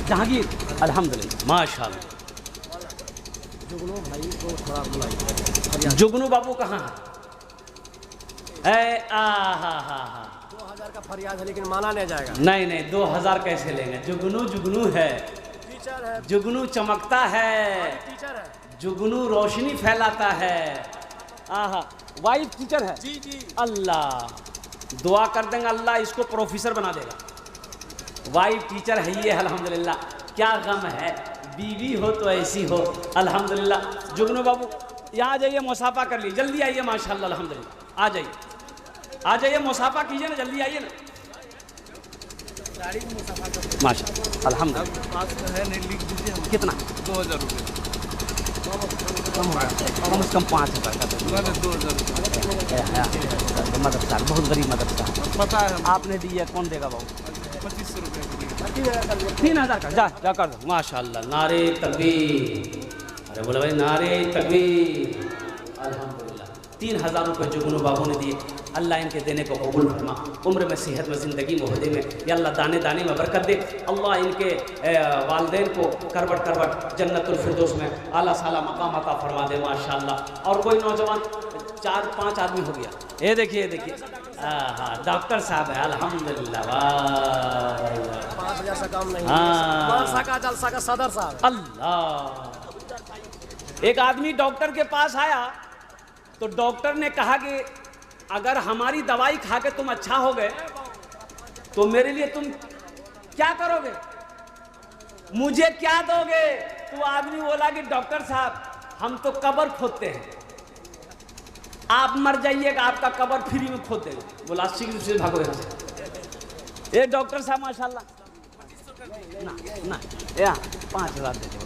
जहांगीर अल्हम्दुलिल्लाह माशाल्लाह। जुगनू भाई को थोड़ा बुलाइए। जुगनू बाबू कहाँ है? आ हा हा हा 2000 का फरियाद है लेकिन माना नहीं जाएगा। नहीं नहीं 2000 कैसे लेंगे? जुगनू जुगनू है, टीचर है, जुगनू चमकता है, टीचर है, जुगनू रोशनी फैलाता है। आहा वाइफ टीचर है। जी जी। अल्लाह दुआ कर देंगे, अल्लाह इसको प्रोफेसर बना देगा। वाइफ टीचर है ये, अल्हम्दुलिल्लाह। क्या गम है, बीवी हो तो ऐसी हो, अल्हम्दुलिल्लाह। जुगनू बाबू यहाँ आ जाइए, मुसाफा कर लीजिए, जल्दी आइए माशाल्लाह अल्हम्दुलिल्लाह। आ जाइए आ जाइए, मुसाफा कीजिए ना, जल्दी आइए ना माशाल्लाह अल्हम्दुलिल्लाह। पास में है नहीं, लिख दीजिए। कितना? 2000 रुपये कम से कम 5000 का। 2000 मदरसा बहुत गरीब मदरसा पता है। आपने दिया, कौन देगा बाबू? 2500 रुपये 3000 का। जा जा कर दो माशाल्लाह। नारे तकबीर। अरे बोले भाई नारे तकबीर। अल्हम्दुलिल्लाह 3000 रुपये जुगनू बाबू ने दिए। अल्लाह इनके देने को कबूल फरमा, उम्र में, सेहत में, ज़िंदगी मोहदे में या अल्लाह दाने दाने में बरकत दे। अल्लाह इनके वालदैन को करवट करवट जन्नतुल फिरदौस में आला साला मकाम अता फरमा दे माशाल्लाह। और कोई नौजवान 4-5 आदमी हो गया। ये देखिए हाँ डॉक्टर साहब है अल्हम्दुलिल्लाह। वाह 5000 से कम नहीं। हाँ। मदरसा का जलसा का सदर साहब। अल्लाह। एक आदमी डॉक्टर के पास आया तो डॉक्टर ने कहा कि अगर हमारी दवाई खा के तुम अच्छा हो गए तो मेरे लिए तुम क्या करोगे, मुझे क्या दोगे? तो आदमी बोला कि डॉक्टर साहब हम तो कब्र खोदते हैं, आप मर जाइएगा आपका कब्र फ्री में खोद देंगे। बोला शीघ्र से भागो यहाँ से। ये डॉक्टर साहब माशाल्लाह ना या 5000 दे दो।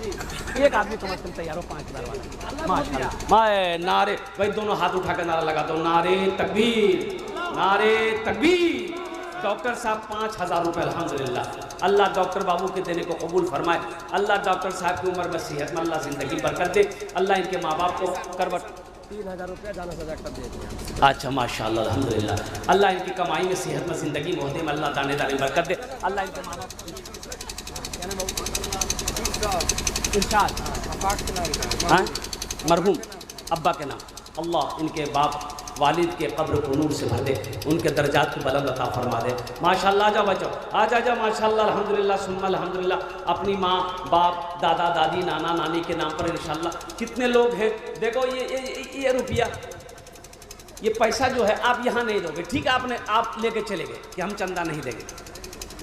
एक आदमी कम से कम तैयार हो 5000 वाला माशाल्लाह। मैं नारे भाई दोनों हाथ उठा कर नारा लगा दो, नारे तकबीर, नारे तकबीर। डॉक्टर साहब 5000 रुपये अल्हम्दुलिल्लाह। अल्लाह डॉक्टर बाबू के देने को कबूल फरमाए। अल्लाह डॉक्टर साहब की उम्र में, सेहत में अल्लाह ज़िंदगी बरकत दे। अल्लाह इनके माँ बाप को करवट 3000 रुपया जाना सजा कर दे दिया। अच्छा माशाल्लाह अल्हम्दुलिल्लाह। अल्लाह इनकी कमाई में, सेहत में, ज़िंदगी मोहदे में अल्लाह दाने दाने बरकत दे। अल्लाह इनके माँ बाप इरशाद हाँ मरहूम अब्बा के नाम। अल्लाह इनके बाप वालिद के कब्र को नूर से भर दे, उनके दर्जात को बुलंद अता फरमा दे माशाल्लाह। आ जाओ बच्चों, आ जा माशाल्लाह अल्हम्दुलिल्लाह सुम्मा अल्हम्दुलिल्लाह। अपनी माँ बाप दादा दादी नाना नानी के नाम पर इंशाल्लाह। कितने लोग हैं देखो, ये रुपया, ये पैसा जो है आप यहाँ नहीं दोगे, ठीक है? आप लेके चले गए कि हम चंदा नहीं देंगे।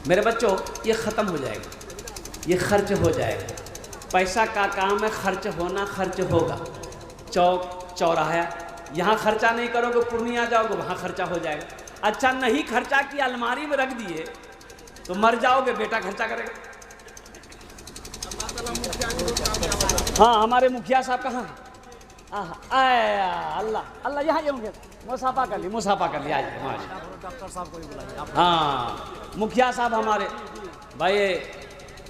मेरे बच्चों ये ख़त्म हो जाएगा, ये खर्च हो जाएगा। पैसा का काम है खर्च होना, खर्च होगा। चौक चौराहा यहाँ खर्चा नहीं करोगे, पूर्णिया जाओगे वहाँ खर्चा हो जाएगा। अच्छा नहीं खर्चा की अलमारी में रख दिए तो मर जाओगे, बेटा खर्चा करेगा। हाँ हमारे मुखिया साहब कहाँ हैं? अल्लाह अल्लाह यहाँ ये मुसाफा कर ली, मुसाफा कर लिया। डॉक्टर साहब को भी बुलाइए। हाँ मुखिया साहब हमारे भाई,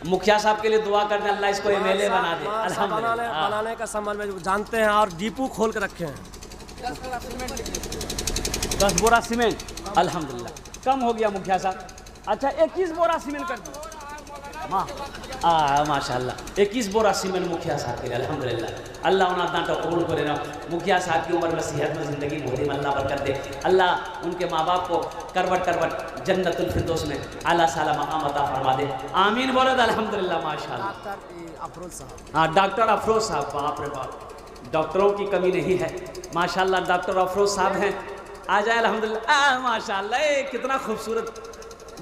मुखिया साहब के लिए दुआ कर दें, अल्लाह इसको एमएलए बना दे। अल्हम्दुलिल्लाह बनाने का सामान में जानते हैं और डीपू खोल के रखे हैं। 10 बोरा सीमेंट अल्हम्दुलिल्लाह कम हो गया मुखिया साहब। अच्छा 21 बोरा सीमेंट कर दो माशाल्लाह। 21 बोरा सीमेंट मुखिया साहब के लिए अल्हम्दुलिल्लाह। अल्लाह उन्हें दांटो कबूल करे ना। मुखिया साहब की उम्र में, सेहत में, ज़िंदगी मोहदे में अल्लाह बरकत दे। अल्लाह उनके माँ बाप को करवट करवट जन्नतुल फिरदौस में आला साला मकाम अता फरमा दे। आमीन बोलो अल्हम्दुलिल्लाह माशाल्लाह। डॉक्टर अफरोज साहब। हाँ डॉक्टर अफरोज साहब, बाप रे बाप, डॉक्टरों की कमी नहीं है माशाल्लाह। डॉक्टर अफरोज साहब हैं, आ जाए अल्हम्दुलिल्लाह माशाल्लाह। कितना खूबसूरत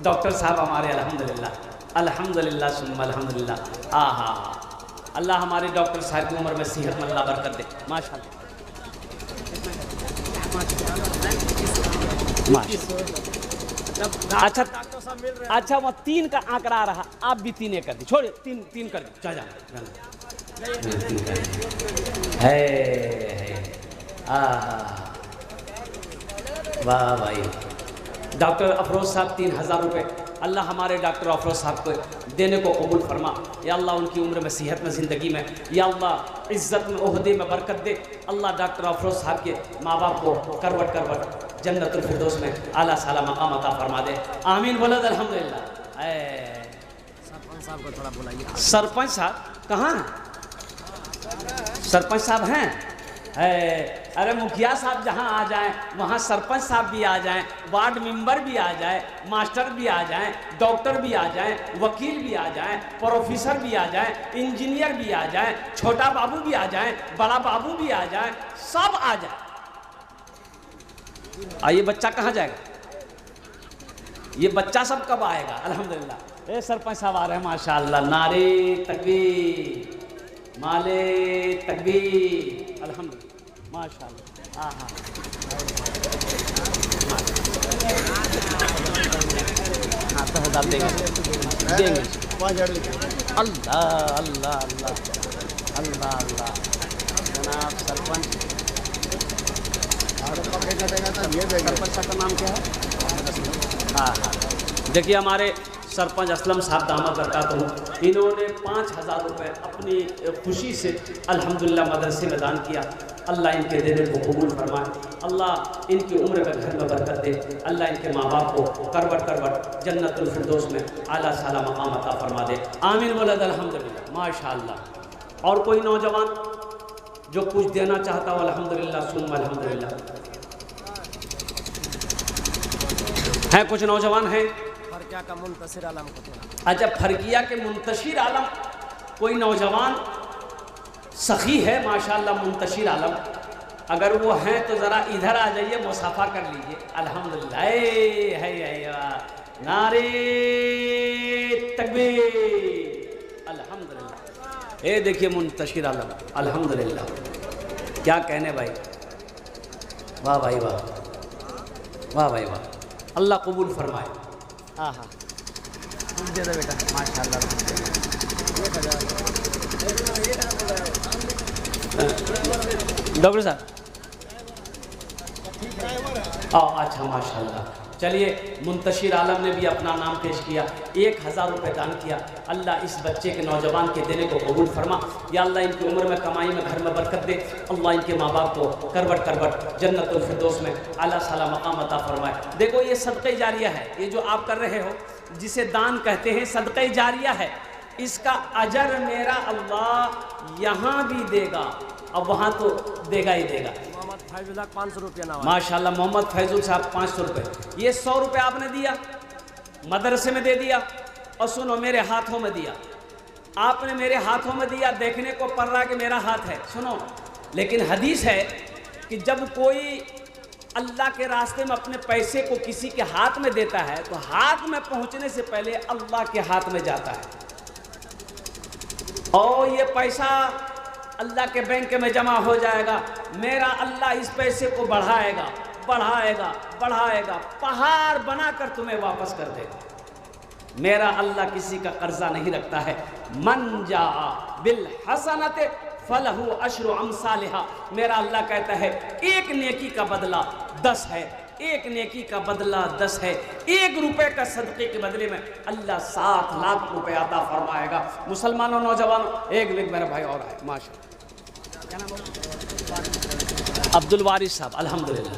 डॉक्टर साहब हमारे अल्हम्दुलिल्लाह अल्हम्दुलिल्लाह सुम्मा अल्हम्दुलिल्लाह। हाँ अल्लाह हमारे डॉक्टर साहब की उम्र में, सेहत में अल्लाह बरकत दे माशाल्लाह। अच्छा अच्छा वो 3 का आंकड़ा रहा, आप भी 3 कर दी, छोड़िए 3 कर दी। जा है वाह भाई। डॉक्टर अफरोज साहब 3000 रुपये। अल्लाह हमारे डॉक्टर अफरोज साहब को देने को कबूल फरमा। या अल्लाह उनकी उम्र में, सेहत में, ज़िंदगी में, या अल्लाह इज़्ज़त में, ओहदे में बरकत दे। अल्लाह डॉक्टर अफरोज साहब के माँ बाप को करवट करवट जन्नतुल फिरदौस में आला साला मकाम अता फरमा दे। आमीन बोलो अल्हम्दुलिल्लाह। सरपंच साहब को थोड़ा बुलाइए। सरपंच साहब कहाँ हैं? सरपंच साहब हैं? अरे मुखिया साहब जहाँ आ जाएं वहाँ सरपंच साहब भी आ जाएं, वार्ड मेंबर भी आ जाए, मास्टर भी आ जाएं, डॉक्टर भी आ जाएं, वकील भी आ जाएं, प्रोफेसर भी आ जाएं, इंजीनियर भी आ जाएं, छोटा बाबू भी आ जाएं, बड़ा बाबू भी आ जाएं, सब आ जाए। ये बच्चा कहाँ जाएगा? ये बच्चा सब कब आएगा? अल्हम्दुलिल्लाह ये सरपंच साहब आ रहे हैं माशाअल्लाह। नारे तकबीर, माले तकबीर, अल्हम्दुलिल्लाह माशाअल्लाह। हाँ हाँ हाँ तो हजार देंगे देंगे। अल्लाह अल्लाह अल्लाह अल्लाह अल्लाह। जनाब सरपंच, सरपंच का नाम क्या है? हाँ हाँ देखिए हमारे सरपंच असलम साहब दामा करता तो इन्होंने 5,000 रुपये अपनी खुशी से अल्हम्दुलिल्लाह मदरसे में दान किया। अल्लाह इनके देने को कबूल फरमाए, अल्लाह इनकी उम्र में घर में बरकत दे, अल्लाह इनके माँ बाप को करवट करवट जन्नतुल फिरदौस में आला साला मकाम अता फरमा दे। आमीन बोलद अल्हम्दुलिल्लाह माशाअल्लाह। और कोई नौजवान जो कुछ देना चाहता हो अल्हम्दुलिल्लाह सुम्मा अल्हम्दुलिल्लाह। हैं कुछ नौजवान हैं? फरकिया का मुंतशिर आलम को थोड़ा। अच्छा फरकिया के मुंतशिर आलम कोई नौजवान सखी है माशाअल्लाह मुंतशिर आलम, अगर वो हैं तो ज़रा इधर आ जाइए, मुसाफा कर लीजिए। अल्हम्दुलिल्लाह है नारे तकबीर, अल्हम्दुलिल्लाह। ये देखिए मुंतशिर आलम, अल्हम्दुलिल्लाह। क्या कहने भाई, वाह भाई वाह, वाह भाई वाह, अल्लाह कबूल फरमाए। हाँ हाँ दे दो बेटा माशाअल्लाह। डॉक्टर साहब अच्छा माशाअल्लाह। चलिए मुंतशिर आलम ने भी अपना नाम पेश किया, 1,000 रुपये दान किया। अल्लाह इस बच्चे के नौजवान के देने को कबूल फरमा। या अल्लाह इनकी उम्र में कमाई में घर में बरकत दे, अल्लाह इनके माँ बाप को करवट करवट जन्नतुल फिरदौस में आला साला मकाम अता फरमाए। देखो ये सदक़े जारिया है, ये जो आप कर रहे हो जिसे दान कहते हैं सदक़े जारिया है, इसका अजर मेरा अल्लाह यहाँ भी देगा और वहाँ तो देगा ही देगा। मोहम्मद फैजुल 500 रुपया ना माशाअल्लाह। मोहम्मद फैजुल साहब 500 रुपये, ये 100 रुपये आपने दिया, मदरसे में दे दिया, और सुनो मेरे हाथों में दिया, आपने मेरे हाथों में दिया। देखने को पड़ रहा है कि मेरा हाथ है, सुनो, लेकिन हदीस है कि जब कोई अल्लाह के रास्ते में अपने पैसे को किसी के हाथ में देता है तो हाथ में पहुंचने से पहले अल्लाह के हाथ में जाता है, और ये पैसा अल्लाह के बैंक में जमा हो जाएगा। मेरा अल्लाह इस पैसे को बढ़ाएगा बढ़ाएगा बढ़ाएगा, पहाड़ बनाकर तुम्हें वापस कर देगा। मेरा अल्लाह किसी का कर्जा नहीं रखता है। मन जा बिल हसनत फलहु अशरु अमसालिहा, मेरा अल्लाह कहता है एक नेकी का बदला 10 है, एक नेकी का बदला 10 है। 1 रुपए का सदक़े के बदले में अल्लाह 7 लाख रुपए अता फरमाएगा। मुसलमानों नौजवानों, एक मेरा भाई और है माशाअल्लाह, क्या नाम है? अब्दुल वारिस साहब, अल्हम्दुलिल्लाह।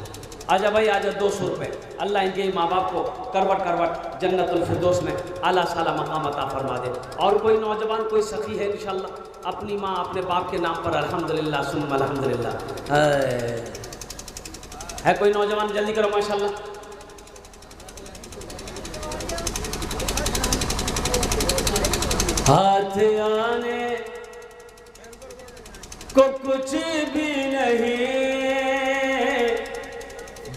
आजा भाई आजा, 200 रुपये। अल्लाह इनके माँ बाप को करवट करवट जन्नतुल फिरदौस में आला साला मकाम अता फरमा दे। और कोई नौजवान कोई सखी है इंशाअल्लाह अपनी माँ अपने बाप के नाम पर, अल्हम्दुलिल्लाह सुम्मा अल्हम्दुलिल्लाह। है कोई नौजवान? जल्दी करो माशाअल्लाह। हाथ आने को कुछ भी नहीं,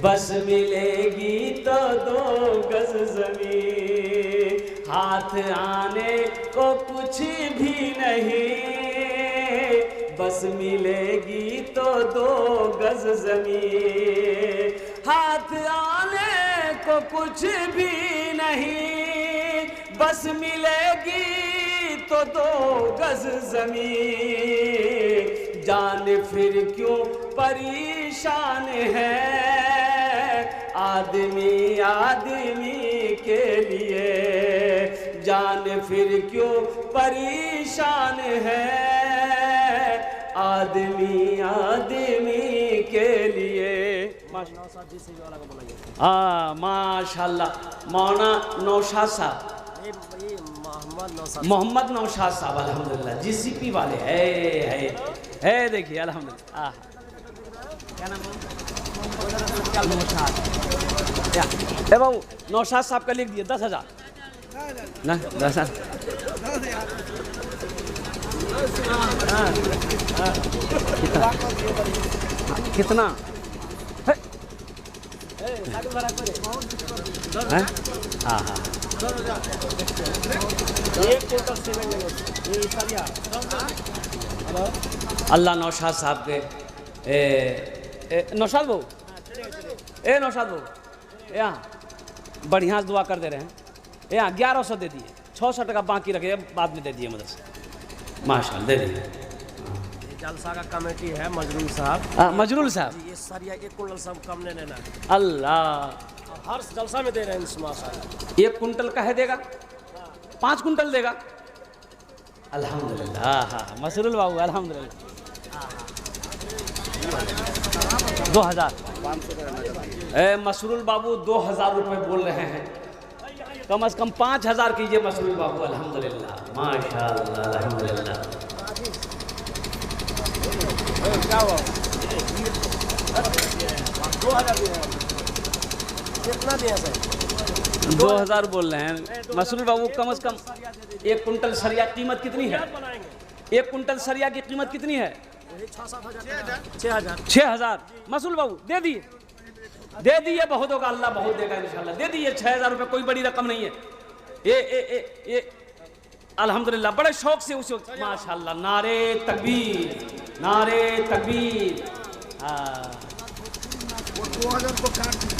बस मिलेगी तो 2 गज ज़मीन। हाथ आने को कुछ भी नहीं, बस मिलेगी तो 2 गज ज़मीन। हाथ आने को कुछ भी नहीं, बस मिलेगी तो 2 गज ज़मीन। जान फिर क्यों परेशान है आदमी आदमी के लिए, जान फिर क्यों परेशान है आदमी आदमी के लिए। हाँ माशाल्लाह, मौलाना नौशाद साहब, ये मोहम्मद नौशाद साहब अल्हम्दुलिल्लाह जीसीपी वाले है देखिए अल्हम्दुलिल्लाह। क्या नाम है? नौशाद। ए बाबू नौशाद साहब का लिख दिए 10,000 ना 10,000 कितना है? हाँ हाँ अल्लाह नौशाद साहब के नौशाद बहू नौशाद बहू यहाँ बढ़िया से दुआ कर दे रहे हैं। यहाँ 1100 दे दिए, 600 टका बाकी रखे बाद में दे दिए मदद से माशाल्लाह दे दिए। जलसा का कमेटी है मजरूल साहब। मजरूल साहब ये सरिया एक कुंटल सब कम ने लेना है। अल्लाह हर जलसा में दे रहे हैं माशाल्लाह। 1 कुंटल का है देगा 5 कुंटल देगा अल्हम्दुलिल्लाह। हाँ मसरूल बाबू अल्हम्दुलिल्लाह 2000 मसरूल बाबू 2000 रुपये बोल रहे हैं, कम से कम 5000 कीजिए मसरूल बाबू अल्हम्दुलिल्लाह माशाल्लाह अल्हम्दुलिल्लाह। क्या हुआ? 2000 कितना दिया सर? 2000 बोल रहे हैं मसरूल बाबू। कम से कम 1 कुंटल सरिया कीमत कितनी है? 1 कुंटल सरिया की कीमत कितनी है? 6,000 मसरूल बाबू दे दिए बहुत होगा, अल्लाह बहुत देगा इंशाल्लाह। दे दिए 6,000 रुपये, कोई बड़ी रकम नहीं है। ये अल्हम्दुलिल्लाह बड़े शौक से उसे माशाल्लाह नारे तकबीर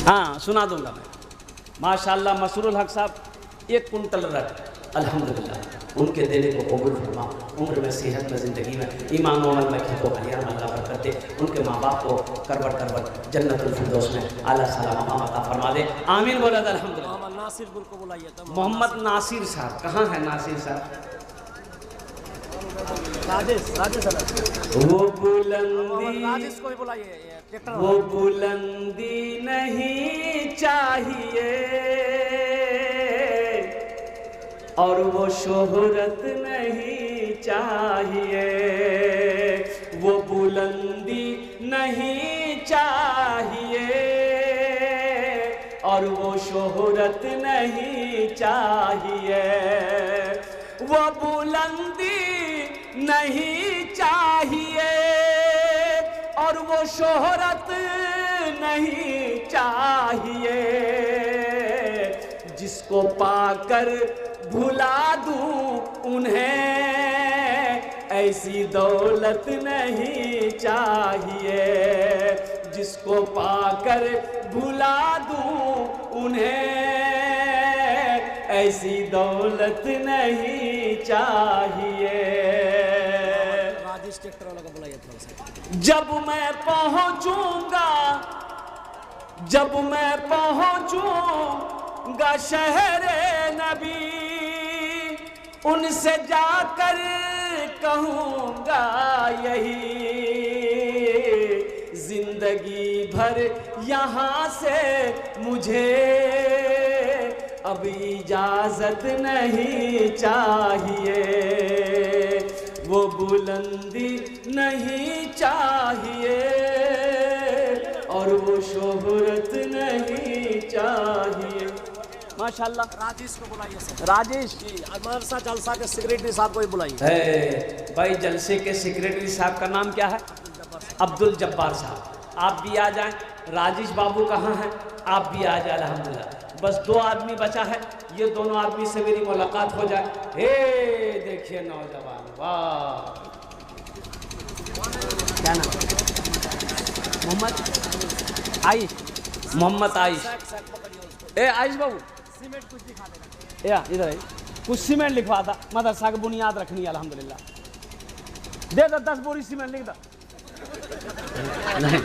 हाँ सुना दूंगा मैं माशाल्लाह। मसरूल हक साहब 1 कुंटल रख अल्हम्दुलिल्लाह उनके देने को कबूल फरमा, उम्र में सेहत में ज़िंदगी में ईमान अमल में खेतो खलियान अल्लाह बरकत दे, उनके माँ बाप को करवट जन्नतुल फिरदौस में आला सलाम अता फरमा दे आमीन बोला अल्हम्दुलिल्लाह। नासिर गुल को बुलाइए मोहम्मद नासिर साहब कहाँ है? नासिर साहब राजेश वो बुलंदी राजेश को भी बुलाइए। वो बुलंदी नहीं चाहिए और वो शोहरत नहीं चाहिए, वो बुलंदी नहीं चाहिए और वो शोहरत नहीं चाहिए, वो बुलंदी नहीं चाहिए और वो शोहरत नहीं चाहिए, जिसको पाकर भुला दूं उन्हें ऐसी दौलत नहीं चाहिए, जिसको पाकर भुला दूं उन्हें ऐसी दौलत नहीं चाहिए। राजेश ट्रैक्टर वाला का बुलाइए थोड़ा सा। जब मैं पहुंचूंगा शहरे नबी, उनसे जाकर कहूँगा यही, जिंदगी भर यहाँ से मुझे अब इजाजत नहीं चाहिए, वो बुलंदी नहीं चाहिए और वो शोहरत नहीं चाहिए। माशाल्लाह राजेश को बुलाइए सर। राजेश मदरसा जलसा के सेक्रेटरी साहब को भी बुलाइए। भाई जलसे के सेक्रेटरी साहब का नाम क्या है? अब्दुल जब्बार साहब। आप भी आ जाएं। राजेश बाबू कहाँ हैं? आप भी आ जाए अल्हम्दुलिल्लाह। बस 2 आदमी बचा है, ये दोनों आदमी से मेरी मुलाकात हो जाए। हे देखिए नौजवान, वाह क्या नाम? मोहम्मद आयुष। आयुष बाबू सीमेंट कुछ दिखा देना। इधर है कुछ सीमेंट लिखवा था, मदरसा की बुनियाद रखनी है अल्हम्दुलिल्लाह। दे दो 10 बोरी सीमेंट लिख दो। नहीं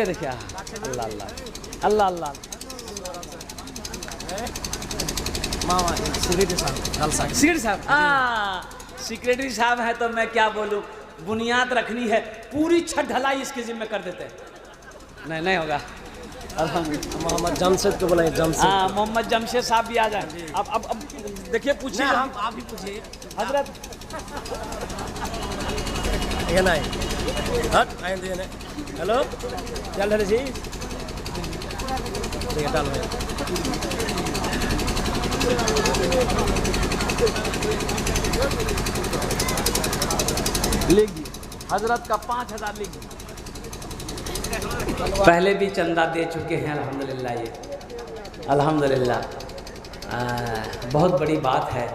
देखिए अल्लाह अल्लाह अल्लाह अल्लाह मामा सेक्रेटरी साहब सेक्रेटरी साहब है तो मैं क्या बोलूं, बुनियाद रखनी है, पूरी छत ढलाई इसके जिम्मे कर देते हैं। नहीं होगा अल्हम्दुलिल्लाह। मोहम्मद जमशेद को बुलाइए, जमशेद। हाँ, मोहम्मद जमशेद साहब भी आ जाए। अब देखिए, पूछिए नहीं, हम आप ही पूछिए हजरत। ये नहीं हट आएंगे ने। हेलो चल रहे जी, ठीक है, डाल भाई। लिख दी हजरत का 5000 लिख दी। पहले भी चंदा दे चुके हैं अल्हम्दुलिल्लाह। ये अल्हम्दुलिल्लाह बहुत बड़ी बात है।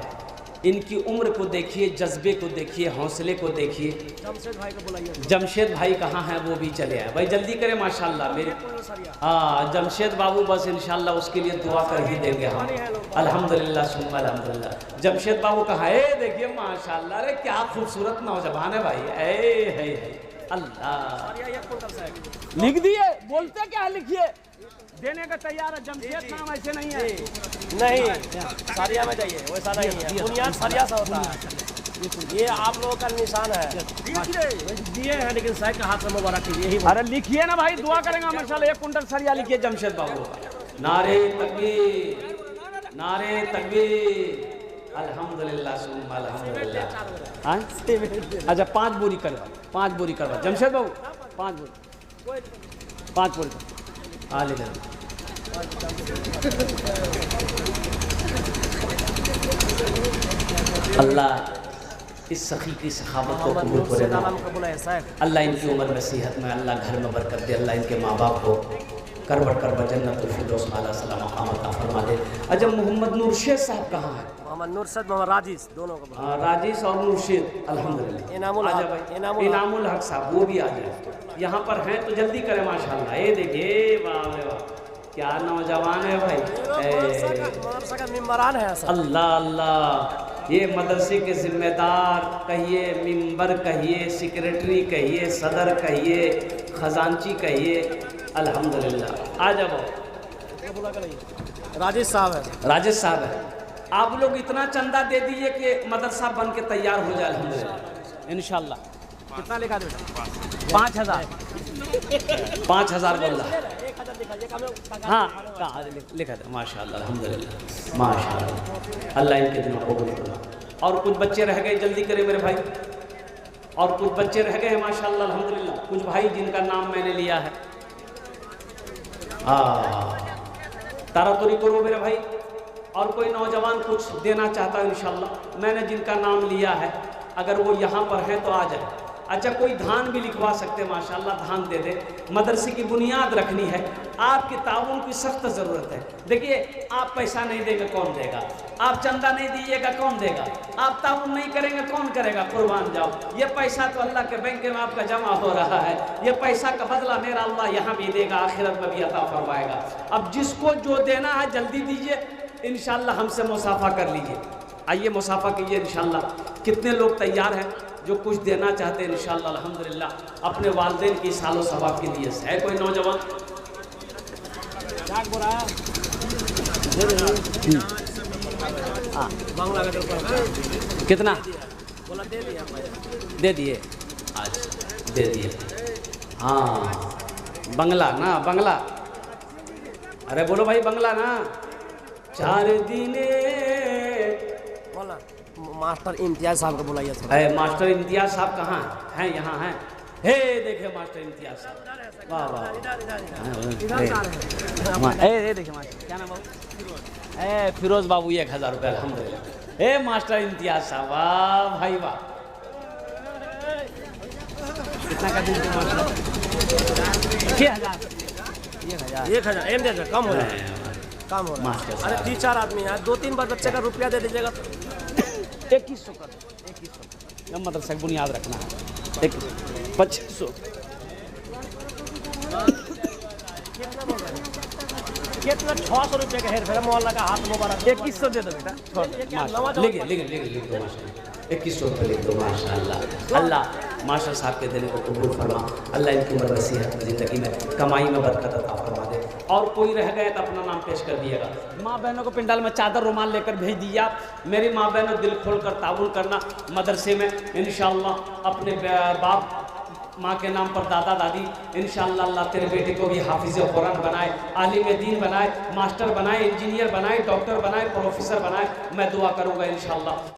इनकी उम्र को देखिए, जज्बे को देखिए, हौसले को देखिए। जमशेद भाई को बुलाइए। जमशेद भाई कहाँ हैं? वो भी चले आए भाई, जल्दी करें माशाल्लाह। मेरे हाँ, जमशेद बाबू बस इंशाल्लाह उसके लिए दुआ कर ही देंगे हम। अल्हम्दुलिल्लाह सुम्मा अल्हम्दुलिल्लाह। जमशेद बाबू कहाँ है? देखिए माशाल्लाह, अरे क्या खूबसूरत नौजवान है भाई। है अल्लाह। लिख दिए, बोलते क्या है? लिखिए, देने का तैयार है। जमशेद नाम ऐसे नहीं है। नहीं, सरिया में जाइए, वैसा नहीं है। बुनियाद सरिया से होता है। ये आप लोगों का निशान है। दिए हैं, लेकिन साहब का हाथ में मुबारक कीजिए। यही अरे लिखिए ना भाई, दुआ करेंगे माशाल्लाह। 1 कुंटल सरिया लिखिए जमशेद बाबू। नारे तकबीर, नारे तकबीर, अल्हम्दुलिल्लाह सुम्मा अल्हम्दुलिल्लाह। हाँ, अच्छा 5 बोरी करवा, 5 बोरी करवा जमशेद बाबू। 5 बोरी, 5 बोरी आ ले। अल्लाह इस सखी की सखावत को कबूल करे ना। अल्लाह इनकी उम्र में, सेहत में, अल्लाह घर में बरकत दे। अल्लाह इनके माँ बाप को करबट करबट जन्नतुल फिरदौस आला सलाम मकाम अता फरमा दे। अच्छा, मोहम्मद नूरशेद साहब कहाँ हैं? मोहम्मद नूरशेद, मोहम्मद राजिस, दोनों को। राजिस और नूरशेद अल्हम्दुलिल्लाह। इनामुल हक साहब वो भी आ जाए। यहाँ पर हैं तो जल्दी करें माशाल्लाह। ये देखिए, वाह वाह, क्या नौजवान है भाई। मदरसा का मिंबरान है। अल्लाह अल्लाह, ये मदरसे के जिम्मेदार कहिए, मिंबर कहिए, सेक्रेटरी कहिए, सदर कहिए, खजांची कहिए। अल्हम्दुलिल्लाह। आ जाओ। राजेश साहब है। राजेश साहब है। आप लोग इतना चंदा दे दीजिए कि मदरसा बन के तैयार हो जाए अल्हम्दुलिल्लाह इंशाल्लाह। कितना लिखा दे? 5000। 5000 बोल रहा। हाँ लिखा था माशाल्लाह अल्हम्दुलिल्लाह माशाल्लाह। अल्लाह इनके दिनों को कबूल फरमा। और कुछ बच्चे रह गए, जल्दी करें मेरे भाई। और कुछ बच्चे रह गए हैं माशाल्लाह अल्हम्दुलिल्लाह। कुछ भाई जिनका नाम मैंने लिया है। तारातुरी करो मेरे भाई। और कोई नौजवान कुछ देना चाहता है इंशाल्लाह, मैंने जिनका नाम लिया है, अगर वो यहाँ पर है तो आ जाए। अच्छा, कोई धान भी लिखवा सकते हैं माशाल्लाह, धान दे दे। मदरसे की बुनियाद रखनी है, आपके ताउन की सख्त ज़रूरत है। देखिए, आप पैसा नहीं देंगे कौन देगा? आप चंदा नहीं दीजिएगा कौन देगा? आप ताउन नहीं करेंगे कौन करेगा? कुर्बान जाओ। ये पैसा तो अल्लाह के बैंक में आपका जमा हो रहा है। ये पैसा का बदला मेरा अल्लाह यहाँ भी देगा, आखिरत में भी अता फरमाएगा। अब जिसको जो देना है जल्दी दीजिए, इंशाल्लाह हमसे मुसाफा कर लीजिए। आइए मुसाफा कीजिए इंशाल्लाह। कितने लोग तैयार हैं जो कुछ देना चाहते हैं इंशाल्लाह अल्हम्दुलिल्लाह, अपने वालिदैन की सालो सवाब के लिए? है कोई नौजवान? कितना दे दिए? आज दे दिए। हाँ, बंगला ना, बंगला। अरे बोलो भाई, बंगला ना। 4 दिने बोला। मास्टर इम्तियाज साहब को बुलाइए थोड़ा। मास्टर इम्तियाज साहब कहाँ हैं? यहाँ हैं। हे देखे मास्टर इम्तियाज साहब, वाह वाह। देखिए मास्टर, क्या नाम बाबू? फिरोज बाबू। 1000 रुपये अल्हम्दुलिल्लाह। हे मास्टर इम्तियाज साहब, वाह भाई वाह। कितना का दीजिए मास्टर? 1000 1000 कम हो रहा है, कम हो रहा है। अरे 3-4 आदमी हैं, 2-3 बार बच्चे का रुपया दे दीजिएगा। 2100 कर, 2100 मदरसा की बुनियाद रखना है। 2500 कितना? 600 रुपये का हेर फेर मोहल्ला का हाथ मुबारक। 2100 दे दो बेटा। लिख दो माशाल्लाह, 2100 रुपये लिख दो माशाल्लाह। अल्लाह मास्टर साहब के दिल को कबूल फरमा। अल्लाह इनकी उम्र में, सेहत में, ज़िंदगी में, कमाई में बरकत अता फरमा दे। और कोई रह गए तो अपना नाम पेश कर दिएगा। माँ बहनों को पिंडाल में चादर रुमाल लेकर भेज दिए आप। मेरी माँ बहनों, दिल खोल कर ताउन करना मदरसे में इंशाअल्लाह। अपने बाप माँ के नाम पर दादा दादी, इंशाअल्लाह अल्लाह तेरे बेटे को भी हाफिज़ कुरान बनाए, आलिम दीन बनाए, मास्टर बनाए, इंजीनियर बनाए, डॉक्टर बनाए, प्रोफेसर बनाए। मैं दुआ करूँगा इंशाअल्लाह।